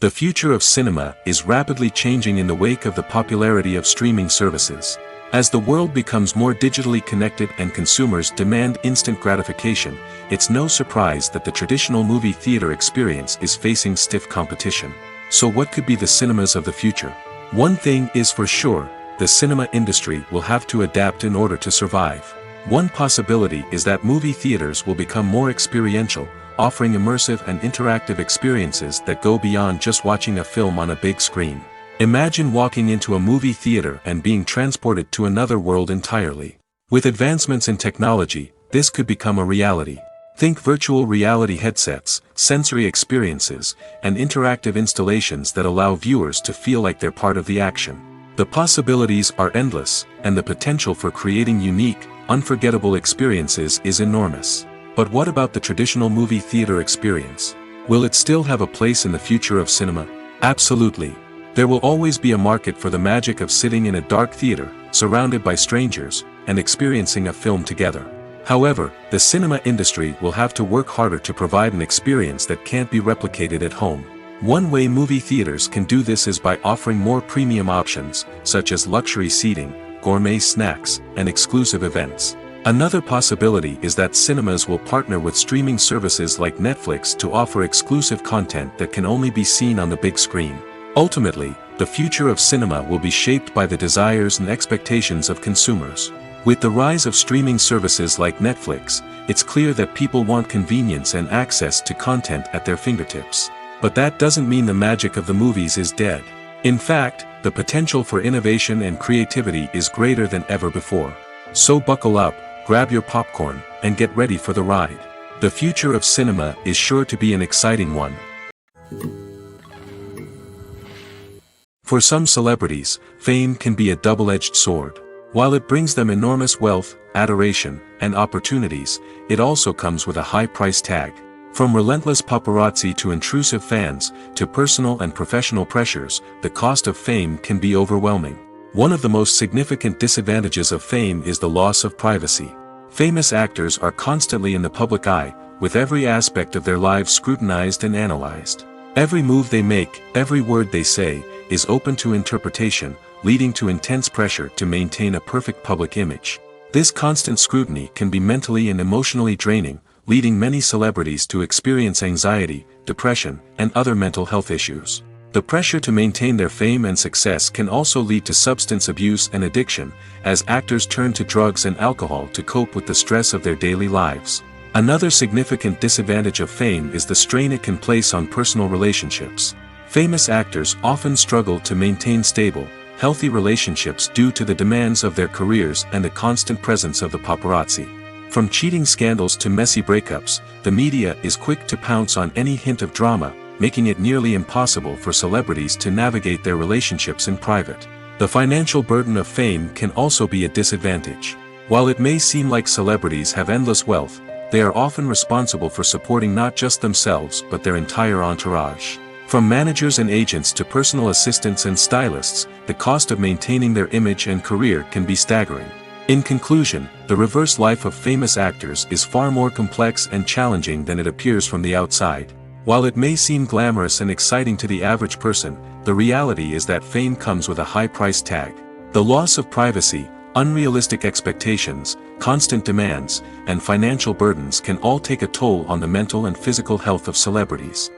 The future of cinema is rapidly changing in the wake of the popularity of streaming services. As the world becomes more digitally connected and consumers demand instant gratification, it's no surprise that the traditional movie theater experience is facing stiff competition. So what could be the cinemas of the future? One thing is for sure, the cinema industry will have to adapt in order to survive. One possibility is that movie theaters will become more experiential, offering immersive and interactive experiences that go beyond just watching a film on a big screen. Imagine walking into a movie theater and being transported to another world entirely. With advancements in technology, this could become a reality. Think virtual reality headsets, sensory experiences, and interactive installations that allow viewers to feel like they're part of the action. The possibilities are endless, and the potential for creating unique, unforgettable experiences is enormous. But what about the traditional movie theater experience? Will it still have a place in the future of cinema? Absolutely. There will always be a market for the magic of sitting in a dark theater, surrounded by strangers, and experiencing a film together. However, the cinema industry will have to work harder to provide an experience that can't be replicated at home. One way movie theaters can do this is by offering more premium options, such as luxury seating, gourmet snacks, and exclusive events. Another possibility is that cinemas will partner with streaming services like Netflix to offer exclusive content that can only be seen on the big screen. Ultimately, the future of cinema will be shaped by the desires and expectations of consumers. With the rise of streaming services like Netflix, it's clear that people want convenience and access to content at their fingertips. But that doesn't mean the magic of the movies is dead. In fact, the potential for innovation and creativity is greater than ever before. So buckle up, grab your popcorn, and get ready for the ride. The future of cinema is sure to be an exciting one. For some celebrities, fame can be a double-edged sword. While it brings them enormous wealth, adoration, and opportunities, it also comes with a high price tag. From relentless paparazzi to intrusive fans, to personal and professional pressures, the cost of fame can be overwhelming. One of the most significant disadvantages of fame is the loss of privacy. Famous actors are constantly in the public eye, with every aspect of their lives scrutinized and analyzed. Every move they make, every word they say, is open to interpretation, leading to intense pressure to maintain a perfect public image. This constant scrutiny can be mentally and emotionally draining, leading many celebrities to experience anxiety, depression, and other mental health issues. The pressure to maintain their fame and success can also lead to substance abuse and addiction, as actors turn to drugs and alcohol to cope with the stress of their daily lives. Another significant disadvantage of fame is the strain it can place on personal relationships. Famous actors often struggle to maintain stable, healthy relationships due to the demands of their careers and the constant presence of the paparazzi. From cheating scandals to messy breakups, the media is quick to pounce on any hint of drama, making it nearly impossible for celebrities to navigate their relationships in private. The financial burden of fame can also be a disadvantage. While it may seem like celebrities have endless wealth, they are often responsible for supporting not just themselves but their entire entourage. From managers and agents to personal assistants and stylists, the cost of maintaining their image and career can be staggering. In conclusion, the reverse life of famous actors is far more complex and challenging than it appears from the outside. While it may seem glamorous and exciting to the average person, the reality is that fame comes with a high price tag. The loss of privacy, unrealistic expectations, constant demands, and financial burdens can all take a toll on the mental and physical health of celebrities.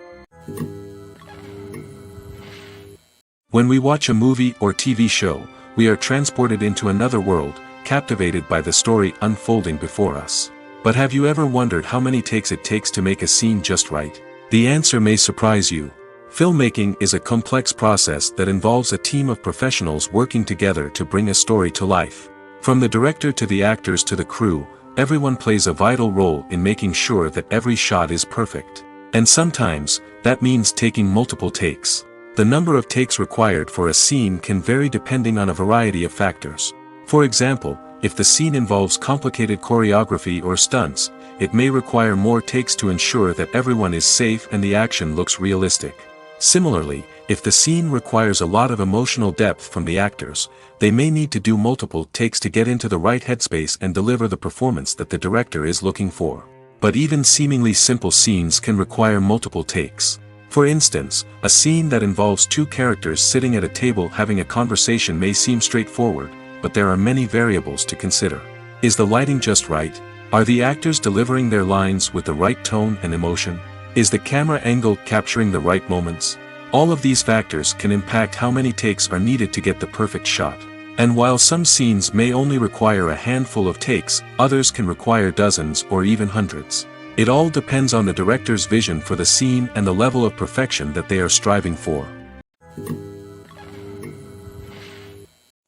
When we watch a movie or TV show, we are transported into another world, captivated by the story unfolding before us. But have you ever wondered how many takes it takes to make a scene just right? The answer may surprise you. Filmmaking is a complex process that involves a team of professionals working together to bring a story to life. From the director to the actors to the crew, everyone plays a vital role in making sure that every shot is perfect. And sometimes, that means taking multiple takes. The number of takes required for a scene can vary depending on a variety of factors. For example, if the scene involves complicated choreography or stunts, it may require more takes to ensure that everyone is safe and the action looks realistic. Similarly, if the scene requires a lot of emotional depth from the actors, they may need to do multiple takes to get into the right headspace and deliver the performance that the director is looking for. But even seemingly simple scenes can require multiple takes. For instance, a scene that involves two characters sitting at a table having a conversation may seem straightforward, but there are many variables to consider. Is the lighting just right? Are the actors delivering their lines with the right tone and emotion? Is the camera angle capturing the right moments? All of these factors can impact how many takes are needed to get the perfect shot. And while some scenes may only require a handful of takes, others can require dozens or even hundreds. It all depends on the director's vision for the scene and the level of perfection that they are striving for.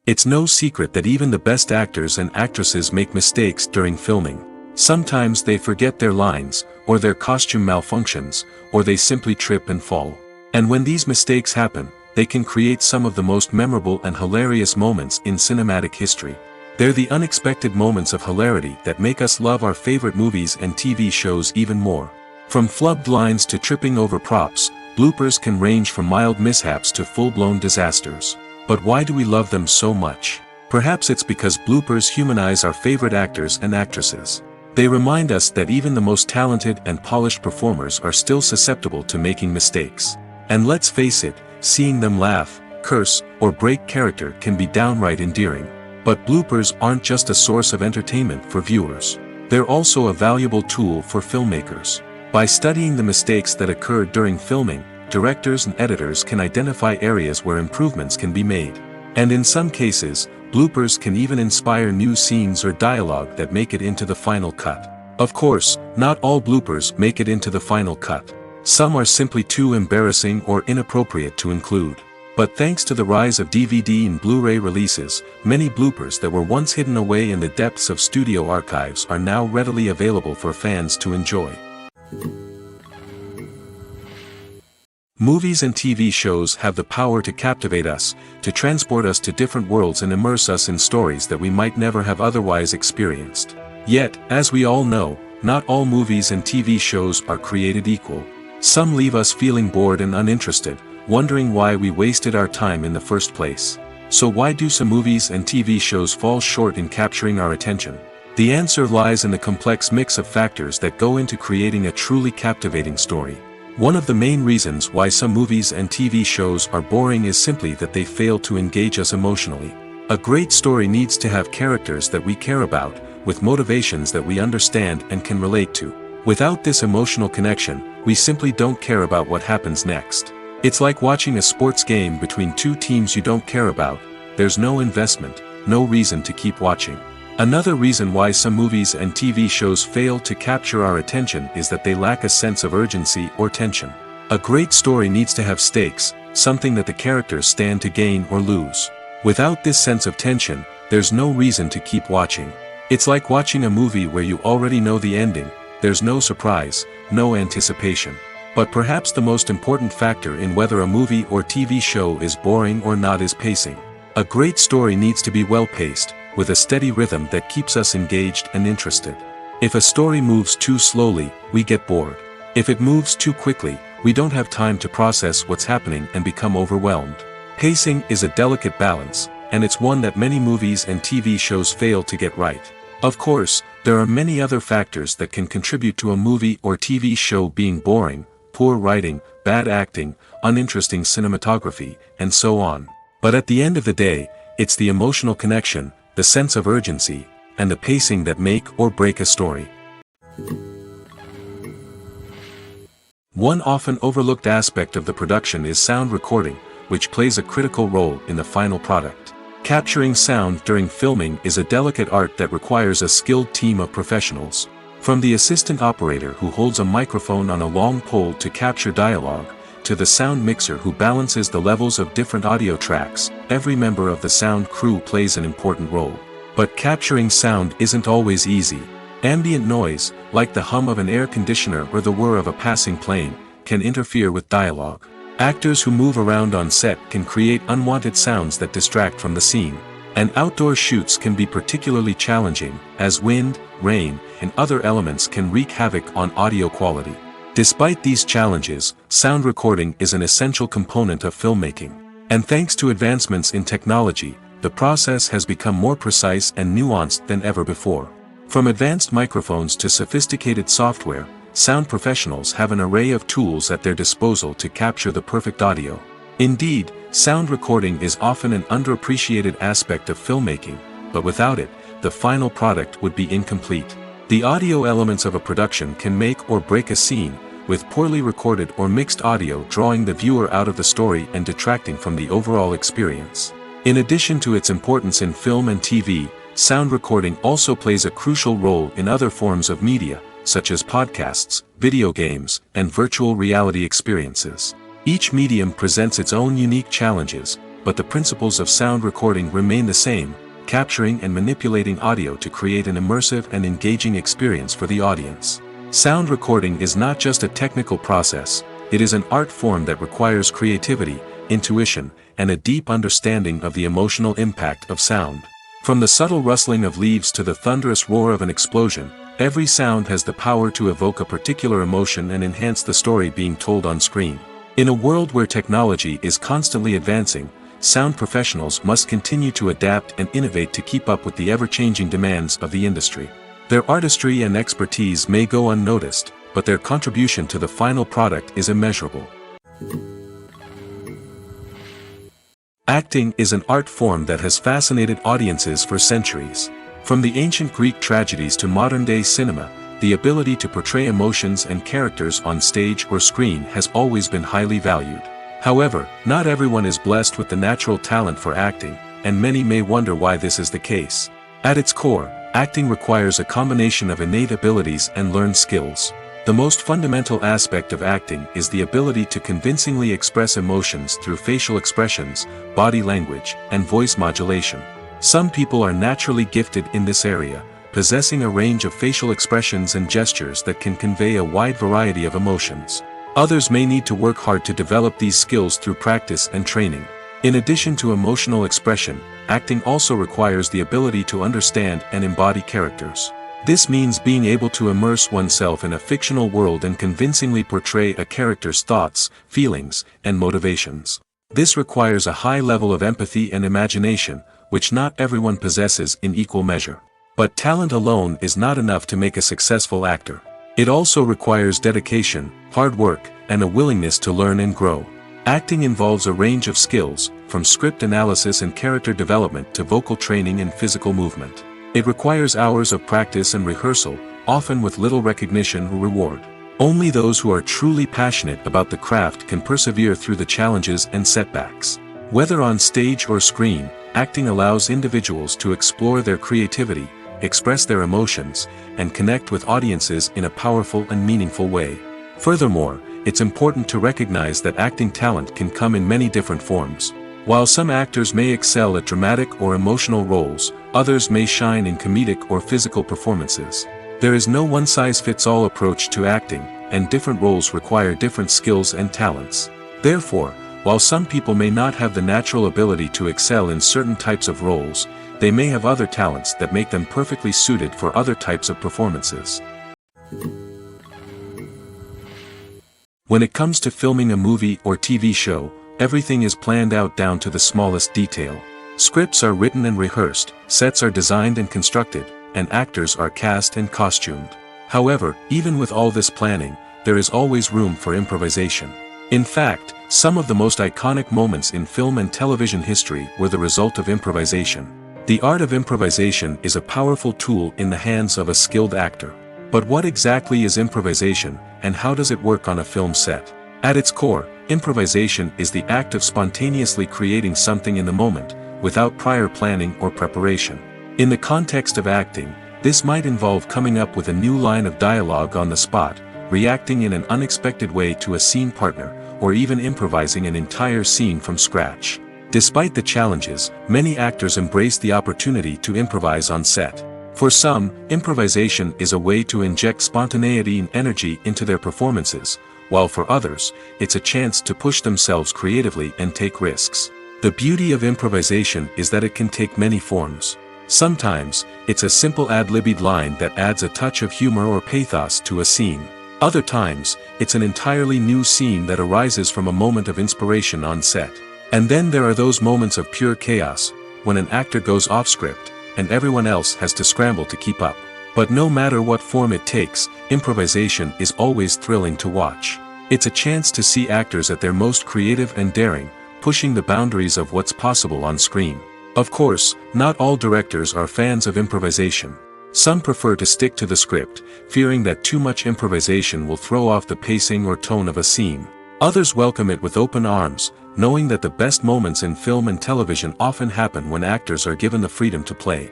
It's no secret that even the best actors and actresses make mistakes during filming. Sometimes they forget their lines, or their costume malfunctions, or they simply trip and fall. And when these mistakes happen, they can create some of the most memorable and hilarious moments in cinematic history. They're the unexpected moments of hilarity that make us love our favorite movies and TV shows even more. From flubbed lines to tripping over props, bloopers can range from mild mishaps to full-blown disasters. But why do we love them so much? Perhaps it's because bloopers humanize our favorite actors and actresses. They remind us that even the most talented and polished performers are still susceptible to making mistakes. And let's face it, seeing them laugh, curse, or break character can be downright endearing. But bloopers aren't just a source of entertainment for viewers. They're also a valuable tool for filmmakers. By studying the mistakes that occurred during filming, directors and editors can identify areas where improvements can be made. And in some cases, bloopers can even inspire new scenes or dialogue that make it into the final cut. Of course, not all bloopers make it into the final cut. Some are simply too embarrassing or inappropriate to include. But thanks to the rise of DVD and Blu-ray releases, many bloopers that were once hidden away in the depths of studio archives are now readily available for fans to enjoy. Movies and TV shows have the power to captivate us, to transport us to different worlds and immerse us in stories that we might never have otherwise experienced. Yet, as we all know, not all movies and TV shows are created equal. Some leave us feeling bored and uninterested, wondering why we wasted our time in the first place. So why do some movies and TV shows fall short in capturing our attention? The answer lies in the complex mix of factors that go into creating a truly captivating story. One of the main reasons why some movies and TV shows are boring is simply that they fail to engage us emotionally. A great story needs to have characters that we care about, with motivations that we understand and can relate to. Without this emotional connection, we simply don't care about what happens next. It's like watching a sports game between two teams you don't care about. There's no investment, no reason to keep watching. Another reason why some movies and TV shows fail to capture our attention is that they lack a sense of urgency or tension. A great story needs to have stakes, something that the characters stand to gain or lose. Without this sense of tension, there's no reason to keep watching. It's like watching a movie where you already know the ending. There's no surprise, no anticipation. But perhaps the most important factor in whether a movie or TV show is boring or not is pacing. A great story needs to be well-paced, with a steady rhythm that keeps us engaged and interested. If a story moves too slowly, we get bored. If it moves too quickly, we don't have time to process what's happening and become overwhelmed. Pacing is a delicate balance, and it's one that many movies and TV shows fail to get right. Of course, there are many other factors that can contribute to a movie or TV show being boring: poor writing, bad acting, uninteresting cinematography, and so on. But at the end of the day, it's the emotional connection, the sense of urgency, and the pacing that make or break a story. One often overlooked aspect of the production is sound recording, which plays a critical role in the final product. Capturing sound during filming is a delicate art that requires a skilled team of professionals. From the assistant operator who holds a microphone on a long pole to capture dialogue, to the sound mixer who balances the levels of different audio tracks, every member of the sound crew plays an important role. But capturing sound isn't always easy. Ambient noise, like the hum of an air conditioner or the whir of a passing plane, can interfere with dialogue. Actors who move around on set can create unwanted sounds that distract from the scene. And outdoor shoots can be particularly challenging, as wind, rain, and other elements can wreak havoc on audio quality. Despite these challenges, sound recording is an essential component of filmmaking. And thanks to advancements in technology, the process has become more precise and nuanced than ever before. From advanced microphones to sophisticated software, sound professionals have an array of tools at their disposal to capture the perfect audio. Indeed, sound recording is often an underappreciated aspect of filmmaking, but without it, the final product would be incomplete. The audio elements of a production can make or break a scene, with poorly recorded or mixed audio drawing the viewer out of the story and detracting from the overall experience. In addition to its importance in film and TV, sound recording also plays a crucial role in other forms of media, such as podcasts, video games, and virtual reality experiences. Each medium presents its own unique challenges, but the principles of sound recording remain the same: capturing and manipulating audio to create an immersive and engaging experience for the audience. Sound recording is not just a technical process, it is an art form that requires creativity, intuition, and a deep understanding of the emotional impact of sound. From the subtle rustling of leaves to the thunderous roar of an explosion, every sound has the power to evoke a particular emotion and enhance the story being told on screen. In a world where technology is constantly advancing, sound professionals must continue to adapt and innovate to keep up with the ever-changing demands of the industry. Their artistry and expertise may go unnoticed, but their contribution to the final product is immeasurable. Acting is an art form that has fascinated audiences for centuries. From the ancient Greek tragedies to modern-day cinema, the ability to portray emotions and characters on stage or screen has always been highly valued. However, not everyone is blessed with the natural talent for acting, and many may wonder why this is the case. At its core, acting requires a combination of innate abilities and learned skills. The most fundamental aspect of acting is the ability to convincingly express emotions through facial expressions, body language, and voice modulation. Some people are naturally gifted in this area, possessing a range of facial expressions and gestures that can convey a wide variety of emotions. Others may need to work hard to develop these skills through practice and training. In addition to emotional expression, acting also requires the ability to understand and embody characters. This means being able to immerse oneself in a fictional world and convincingly portray a character's thoughts, feelings, and motivations. This requires a high level of empathy and imagination, which not everyone possesses in equal measure. But talent alone is not enough to make a successful actor. It also requires dedication, hard work, and a willingness to learn and grow. Acting involves a range of skills, from script analysis and character development to vocal training and physical movement. It requires hours of practice and rehearsal, often with little recognition or reward. Only those who are truly passionate about the craft can persevere through the challenges and setbacks. Whether on stage or screen, acting allows individuals to explore their creativity, express their emotions, and connect with audiences in a powerful and meaningful way. Furthermore, it's important to recognize that acting talent can come in many different forms. While some actors may excel at dramatic or emotional roles, others may shine in comedic or physical performances. There is no one-size-fits-all approach to acting, and different roles require different skills and talents. Therefore, while some people may not have the natural ability to excel in certain types of roles, they may have other talents that make them perfectly suited for other types of performances. When it comes to filming a movie or TV show, everything is planned out down to the smallest detail. Scripts are written and rehearsed, sets are designed and constructed, and actors are cast and costumed. However, even with all this planning, there is always room for improvisation. In fact, some of the most iconic moments in film and television history were the result of improvisation. The art of improvisation is a powerful tool in the hands of a skilled actor. But what exactly is improvisation, and how does it work on a film set? At its core, improvisation is the act of spontaneously creating something in the moment, without prior planning or preparation. In the context of acting, this might involve coming up with a new line of dialogue on the spot, reacting in an unexpected way to a scene partner, or even improvising an entire scene from scratch. Despite the challenges, many actors embrace the opportunity to improvise on set. For some, improvisation is a way to inject spontaneity and energy into their performances, while for others, it's a chance to push themselves creatively and take risks. The beauty of improvisation is that it can take many forms. Sometimes, it's a simple ad-libbed line that adds a touch of humor or pathos to a scene. Other times, it's an entirely new scene that arises from a moment of inspiration on set. And then there are those moments of pure chaos, when an actor goes off script, and everyone else has to scramble to keep up. But no matter what form it takes, improvisation is always thrilling to watch. It's a chance to see actors at their most creative and daring, pushing the boundaries of what's possible on screen. Of course, not all directors are fans of improvisation. Some prefer to stick to the script, fearing that too much improvisation will throw off the pacing or tone of a scene. Others welcome it with open arms, knowing that the best moments in film and television often happen when actors are given the freedom to play.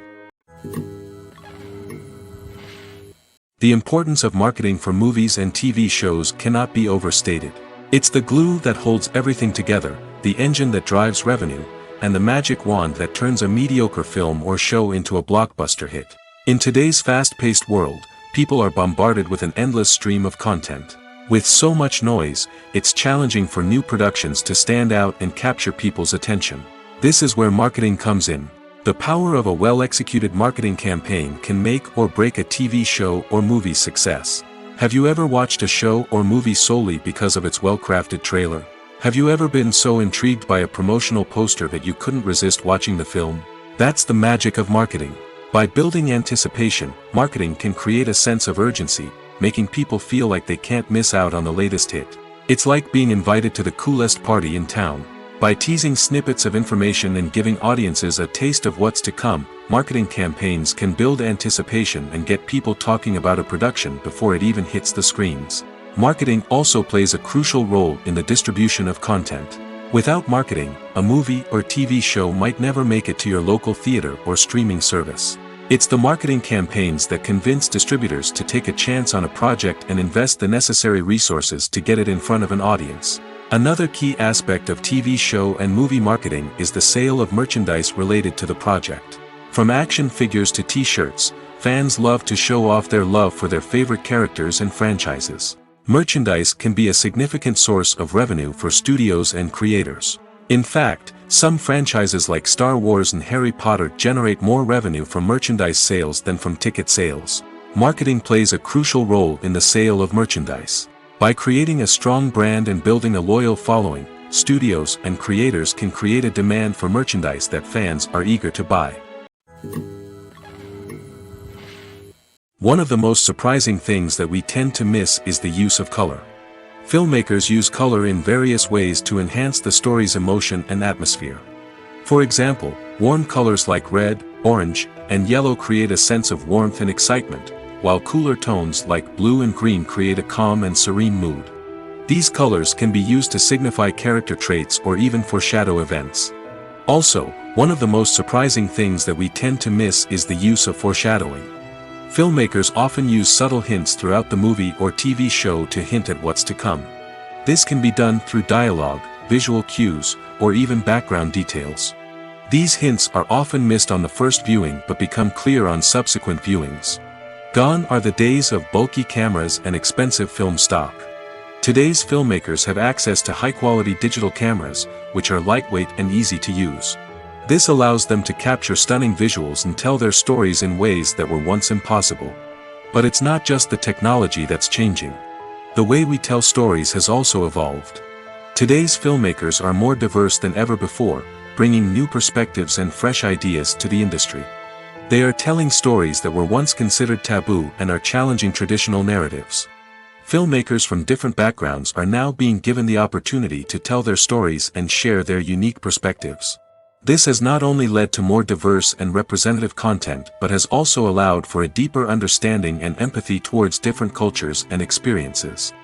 The importance of marketing for movies and TV shows cannot be overstated. It's the glue that holds everything together, the engine that drives revenue, and the magic wand that turns a mediocre film or show into a blockbuster hit. In today's fast-paced world, people are bombarded with an endless stream of content. With so much noise, it's challenging for new productions to stand out and capture people's attention. This is where marketing comes in. The power of a well-executed marketing campaign can make or break a TV show or movie's success. Have you ever watched a show or movie solely because of its well-crafted trailer? Have you ever been so intrigued by a promotional poster that you couldn't resist watching the film? That's the magic of marketing. By building anticipation, marketing can create a sense of urgency, making people feel like they can't miss out on the latest hit. It's like being invited to the coolest party in town. By teasing snippets of information and giving audiences a taste of what's to come, marketing campaigns can build anticipation and get people talking about a production before it even hits the screens. Marketing also plays a crucial role in the distribution of content. Without marketing, a movie or TV show might never make it to your local theater or streaming service. It's the marketing campaigns that convince distributors to take a chance on a project and invest the necessary resources to get it in front of an audience. Another key aspect of TV show and movie marketing is the sale of merchandise related to the project. From action figures to t-shirts, fans love to show off their love for their favorite characters and franchises. Merchandise can be a significant source of revenue for studios and creators. In fact, some franchises like Star Wars and Harry Potter generate more revenue from merchandise sales than from ticket sales. Marketing plays a crucial role in the sale of merchandise. By creating a strong brand and building a loyal following, studios and creators can create a demand for merchandise that fans are eager to buy. One of the most surprising things that we tend to miss is the use of color. Filmmakers use color in various ways to enhance the story's emotion and atmosphere. For example, warm colors like red, orange, and yellow create a sense of warmth and excitement, while cooler tones like blue and green create a calm and serene mood. These colors can be used to signify character traits or even foreshadow events. Also, one of the most surprising things that we tend to miss is the use of foreshadowing. Filmmakers often use subtle hints throughout the movie or TV show to hint at what's to come. This can be done through dialogue, visual cues, or even background details. These hints are often missed on the first viewing but become clear on subsequent viewings. Gone are the days of bulky cameras and expensive film stock. Today's filmmakers have access to high-quality digital cameras, which are lightweight and easy to use. This allows them to capture stunning visuals and tell their stories in ways that were once impossible. But it's not just the technology that's changing. The way we tell stories has also evolved. Today's filmmakers are more diverse than ever before, bringing new perspectives and fresh ideas to the industry. They are telling stories that were once considered taboo and are challenging traditional narratives. Filmmakers from different backgrounds are now being given the opportunity to tell their stories and share their unique perspectives. This has not only led to more diverse and representative content but has also allowed for a deeper understanding and empathy towards different cultures and experiences.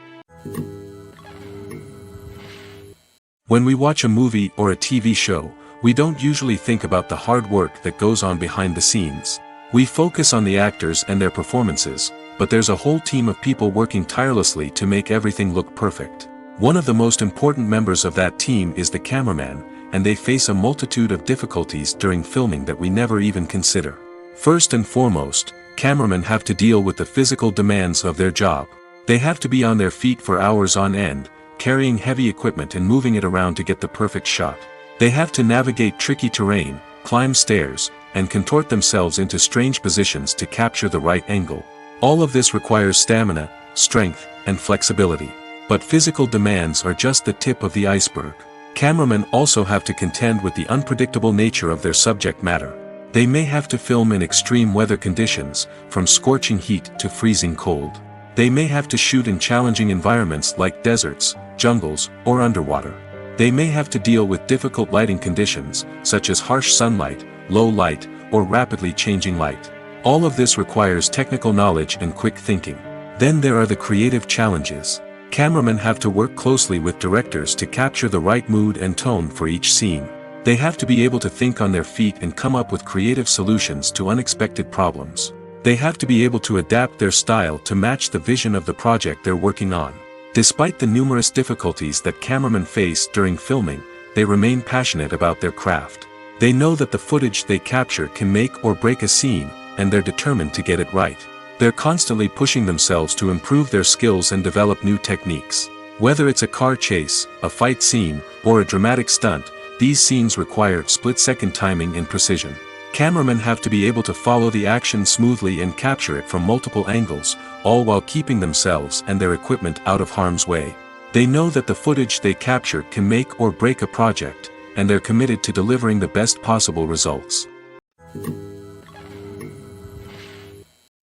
When we watch a movie or a TV show, we don't usually think about the hard work that goes on behind the scenes. We focus on the actors and their performances, but there's a whole team of people working tirelessly to make everything look perfect. One of the most important members of that team is the cameraman, and they face a multitude of difficulties during filming that we never even consider. First and foremost, cameramen have to deal with the physical demands of their job. They have to be on their feet for hours on end, carrying heavy equipment and moving it around to get the perfect shot. They have to navigate tricky terrain, climb stairs, and contort themselves into strange positions to capture the right angle. All of this requires stamina, strength, and flexibility. But physical demands are just the tip of the iceberg. Cameramen also have to contend with the unpredictable nature of their subject matter. They may have to film in extreme weather conditions, from scorching heat to freezing cold. They may have to shoot in challenging environments like deserts, jungles, or underwater. They may have to deal with difficult lighting conditions, such as harsh sunlight, low light, or rapidly changing light. All of this requires technical knowledge and quick thinking. Then there are the creative challenges. Cameramen have to work closely with directors to capture the right mood and tone for each scene. They have to be able to think on their feet and come up with creative solutions to unexpected problems. They have to be able to adapt their style to match the vision of the project they're working on. Despite the numerous difficulties that cameramen face during filming, they remain passionate about their craft. They know that the footage they capture can make or break a scene, and they're determined to get it right. They're constantly pushing themselves to improve their skills and develop new techniques. Whether it's a car chase, a fight scene, or a dramatic stunt, these scenes require split-second timing and precision. Cameramen have to be able to follow the action smoothly and capture it from multiple angles, all while keeping themselves and their equipment out of harm's way. They know that the footage they capture can make or break a project, and they're committed to delivering the best possible results.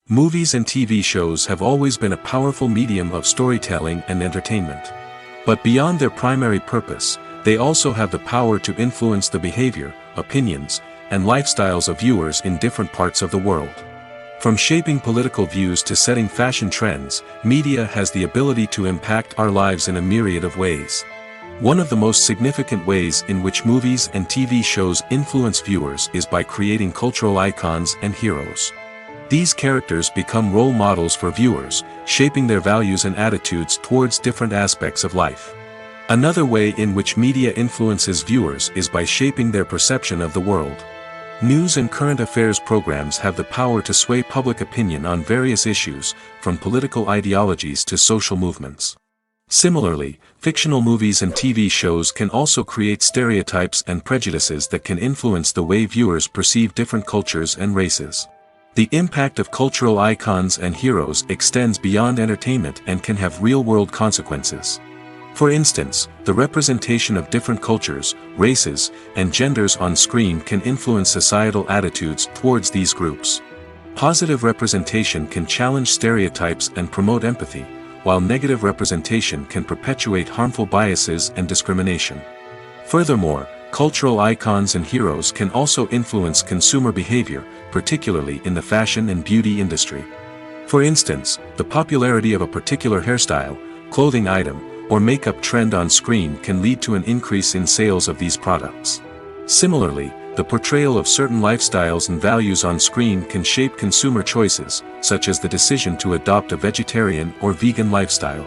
Movies and TV shows have always been a powerful medium of storytelling and entertainment. But beyond their primary purpose, they also have the power to influence the behavior, opinions, and lifestyles of viewers in different parts of the world. From shaping political views to setting fashion trends, media has the ability to impact our lives in a myriad of ways. One of the most significant ways in which movies and TV shows influence viewers is by creating cultural icons and heroes. These characters become role models for viewers, shaping their values and attitudes towards different aspects of life. Another way in which media influences viewers is by shaping their perception of the world. News and current affairs programs have the power to sway public opinion on various issues, from political ideologies to social movements. Similarly, fictional movies and TV shows can also create stereotypes and prejudices that can influence the way viewers perceive different cultures and races. The impact of cultural icons and heroes extends beyond entertainment and can have real-world consequences. For instance, the representation of different cultures, races, and genders on screen can influence societal attitudes towards these groups. Positive representation can challenge stereotypes and promote empathy, while negative representation can perpetuate harmful biases and discrimination. Furthermore, cultural icons and heroes can also influence consumer behavior, particularly in the fashion and beauty industry. For instance, the popularity of a particular hairstyle, clothing item, or makeup trend on screen can lead to an increase in sales of these products. Similarly, the portrayal of certain lifestyles and values on screen can shape consumer choices, such as the decision to adopt a vegetarian or vegan lifestyle.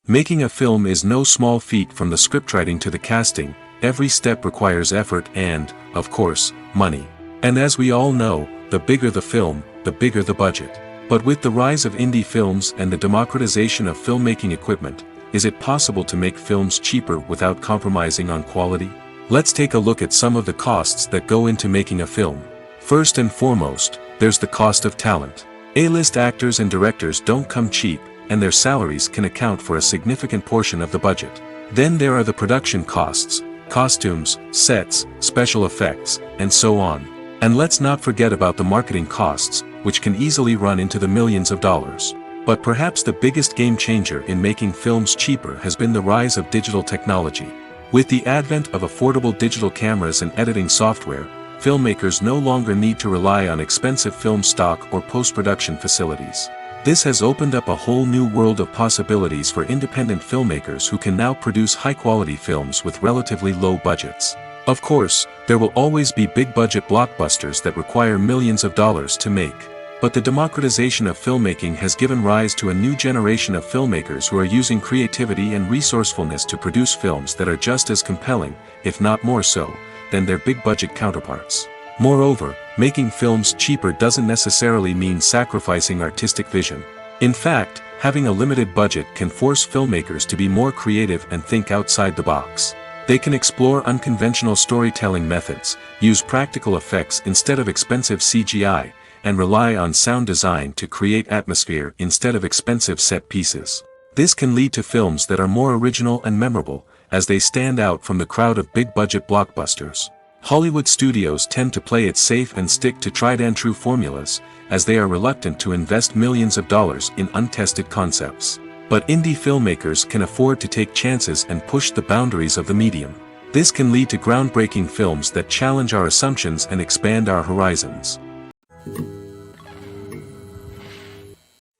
Making a film is no small feat. From the scriptwriting to the casting, every step requires effort and, of course, money. And as we all know, the bigger the film, the bigger the budget. But with the rise of indie films and the democratization of filmmaking equipment, is it possible to make films cheaper without compromising on quality? Let's take a look at some of the costs that go into making a film. First and foremost, there's the cost of talent. A-list actors and directors don't come cheap, and their salaries can account for a significant portion of the budget. Then there are the production costs, costumes, sets, special effects, and so on. And let's not forget about the marketing costs, which can easily run into the millions of dollars. But perhaps the biggest game changer in making films cheaper has been the rise of digital technology. With the advent of affordable digital cameras and editing software, filmmakers no longer need to rely on expensive film stock or post-production facilities. This has opened up a whole new world of possibilities for independent filmmakers who can now produce high-quality films with relatively low budgets. Of course, there will always be big-budget blockbusters that require millions of dollars to make. But the democratization of filmmaking has given rise to a new generation of filmmakers who are using creativity and resourcefulness to produce films that are just as compelling, if not more so, than their big-budget counterparts. Moreover, making films cheaper doesn't necessarily mean sacrificing artistic vision. In fact, having a limited budget can force filmmakers to be more creative and think outside the box. They can explore unconventional storytelling methods, use practical effects instead of expensive CGI, and rely on sound design to create atmosphere instead of expensive set pieces. This can lead to films that are more original and memorable, as they stand out from the crowd of big-budget blockbusters. Hollywood studios tend to play it safe and stick to tried-and-true formulas, as they are reluctant to invest millions of dollars in untested concepts. But indie filmmakers can afford to take chances and push the boundaries of the medium. This can lead to groundbreaking films that challenge our assumptions and expand our horizons.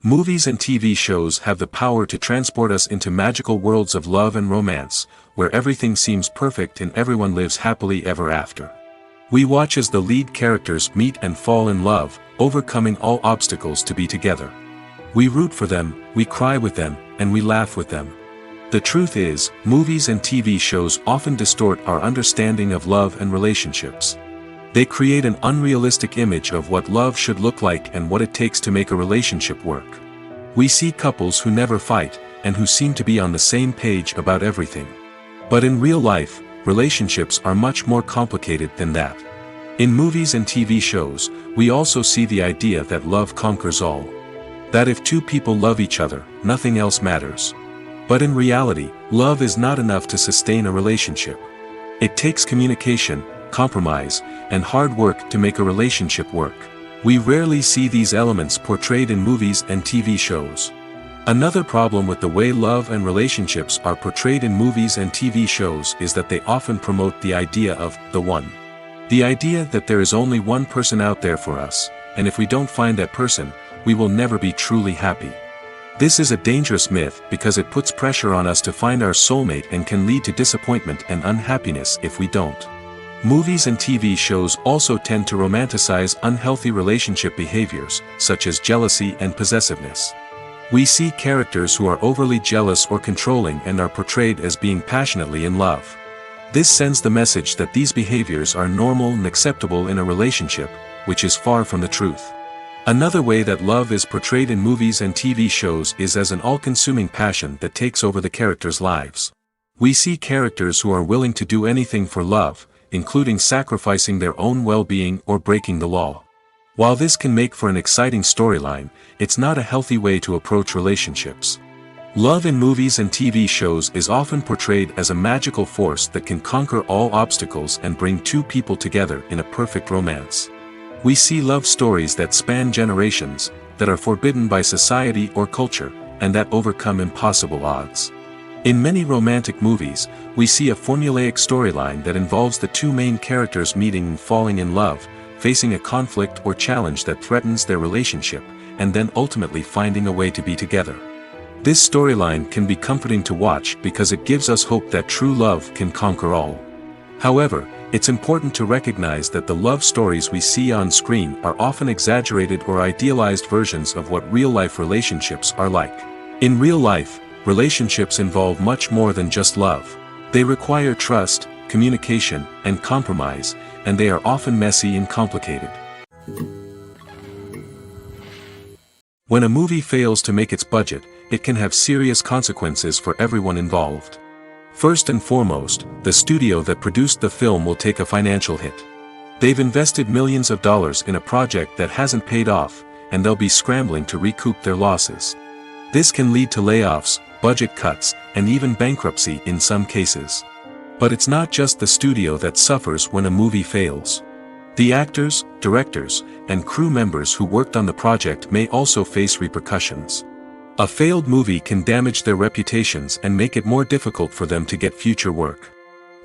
Movies and TV shows have the power to transport us into magical worlds of love and romance, where everything seems perfect and everyone lives happily ever after. We watch as the lead characters meet and fall in love, overcoming all obstacles to be together. We root for them, we cry with them, and we laugh with them. The truth is, movies and TV shows often distort our understanding of love and relationships. They create an unrealistic image of what love should look like and what it takes to make a relationship work. We see couples who never fight, and who seem to be on the same page about everything. But in real life, relationships are much more complicated than that. In movies and TV shows, we also see the idea that love conquers all. That if two people love each other, nothing else matters. But in reality, love is not enough to sustain a relationship. It takes communication, compromise, and hard work to make a relationship work. We rarely see these elements portrayed in movies and TV shows. Another problem with the way love and relationships are portrayed in movies and TV shows is that they often promote the idea of the one. The idea that there is only one person out there for us, and if we don't find that person, we will never be truly happy. This is a dangerous myth because it puts pressure on us to find our soulmate and can lead to disappointment and unhappiness if we don't. Movies and TV shows also tend to romanticize unhealthy relationship behaviors, such as jealousy and possessiveness. We see characters who are overly jealous or controlling and are portrayed as being passionately in love. This sends the message that these behaviors are normal and acceptable in a relationship, which is far from the truth. Another way that love is portrayed in movies and TV shows is as an all-consuming passion that takes over the characters' lives. We see characters who are willing to do anything for love, including sacrificing their own well-being or breaking the law. While this can make for an exciting storyline, it's not a healthy way to approach relationships. Love in movies and TV shows is often portrayed as a magical force that can conquer all obstacles and bring two people together in a perfect romance. We see love stories that span generations, that are forbidden by society or culture, and that overcome impossible odds. In many romantic movies, we see a formulaic storyline that involves the two main characters meeting and falling in love, facing a conflict or challenge that threatens their relationship, and then ultimately finding a way to be together. This storyline can be comforting to watch because it gives us hope that true love can conquer all. However, it's important to recognize that the love stories we see on screen are often exaggerated or idealized versions of what real-life relationships are like. In real life, relationships involve much more than just love. They require trust, communication, and compromise, and they are often messy and complicated. When a movie fails to make its budget, it can have serious consequences for everyone involved. First and foremost, the studio that produced the film will take a financial hit. They've invested millions of dollars in a project that hasn't paid off, and they'll be scrambling to recoup their losses. This can lead to layoffs, budget cuts, and even bankruptcy in some cases. But it's not just the studio that suffers when a movie fails. The actors, directors, and crew members who worked on the project may also face repercussions. A failed movie can damage their reputations and make it more difficult for them to get future work.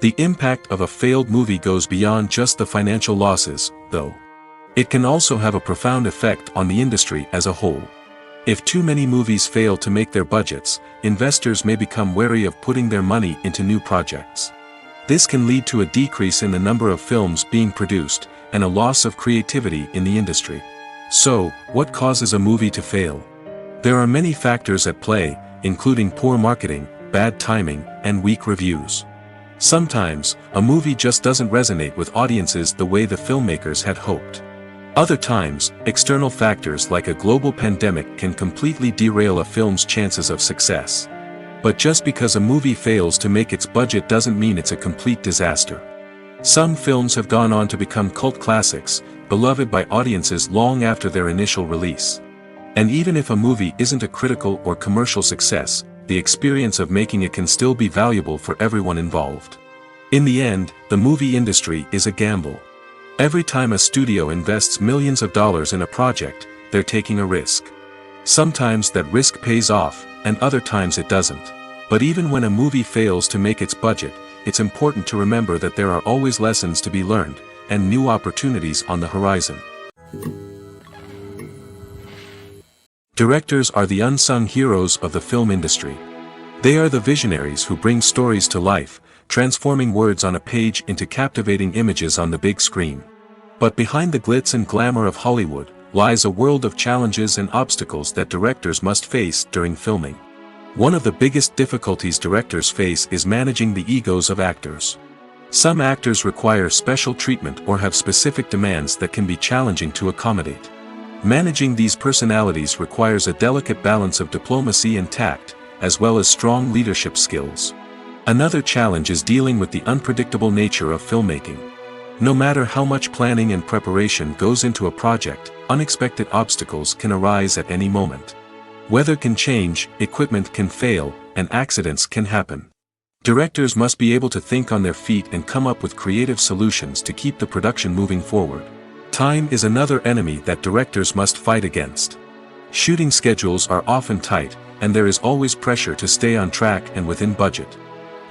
The impact of a failed movie goes beyond just the financial losses, though. It can also have a profound effect on the industry as a whole. If too many movies fail to make their budgets, investors may become wary of putting their money into new projects. This can lead to a decrease in the number of films being produced, and a loss of creativity in the industry. So, what causes a movie to fail? There are many factors at play, including poor marketing, bad timing, and weak reviews. Sometimes, a movie just doesn't resonate with audiences the way the filmmakers had hoped. Other times, external factors like a global pandemic can completely derail a film's chances of success. But just because a movie fails to make its budget doesn't mean it's a complete disaster. Some films have gone on to become cult classics, beloved by audiences long after their initial release. And even if a movie isn't a critical or commercial success, the experience of making it can still be valuable for everyone involved. In the end, the movie industry is a gamble. Every time a studio invests millions of dollars in a project, they're taking a risk. Sometimes that risk pays off, and other times it doesn't. But even when a movie fails to make its budget, it's important to remember that there are always lessons to be learned, and new opportunities on the horizon. Directors are the unsung heroes of the film industry. They are the visionaries who bring stories to life, transforming words on a page into captivating images on the big screen. But behind the glitz and glamour of Hollywood, lies a world of challenges and obstacles that directors must face during filming. One of the biggest difficulties directors face is managing the egos of actors. Some actors require special treatment or have specific demands that can be challenging to accommodate. Managing these personalities requires a delicate balance of diplomacy and tact, as well as strong leadership skills. Another challenge is dealing with the unpredictable nature of filmmaking. No matter how much planning and preparation goes into a project, unexpected obstacles can arise at any moment. Weather can change, equipment can fail, and accidents can happen. Directors must be able to think on their feet and come up with creative solutions to keep the production moving forward. Time is another enemy that directors must fight against. Shooting schedules are often tight, and there is always pressure to stay on track and within budget.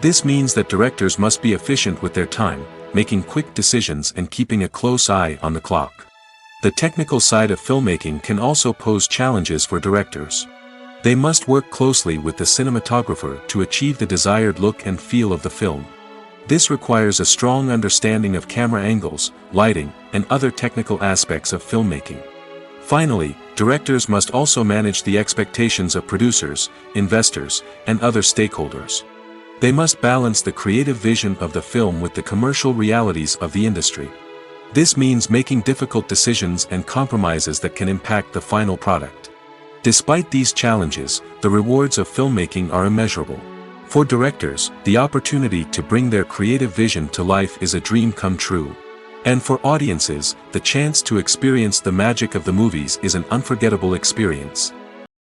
This means that directors must be efficient with their time, making quick decisions and keeping a close eye on the clock. The technical side of filmmaking can also pose challenges for directors. They must work closely with the cinematographer to achieve the desired look and feel of the film. This requires a strong understanding of camera angles, lighting, and other technical aspects of filmmaking. Finally, directors must also manage the expectations of producers, investors, and other stakeholders. They must balance the creative vision of the film with the commercial realities of the industry. This means making difficult decisions and compromises that can impact the final product. Despite these challenges, the rewards of filmmaking are immeasurable. For directors, the opportunity to bring their creative vision to life is a dream come true. And for audiences, the chance to experience the magic of the movies is an unforgettable experience.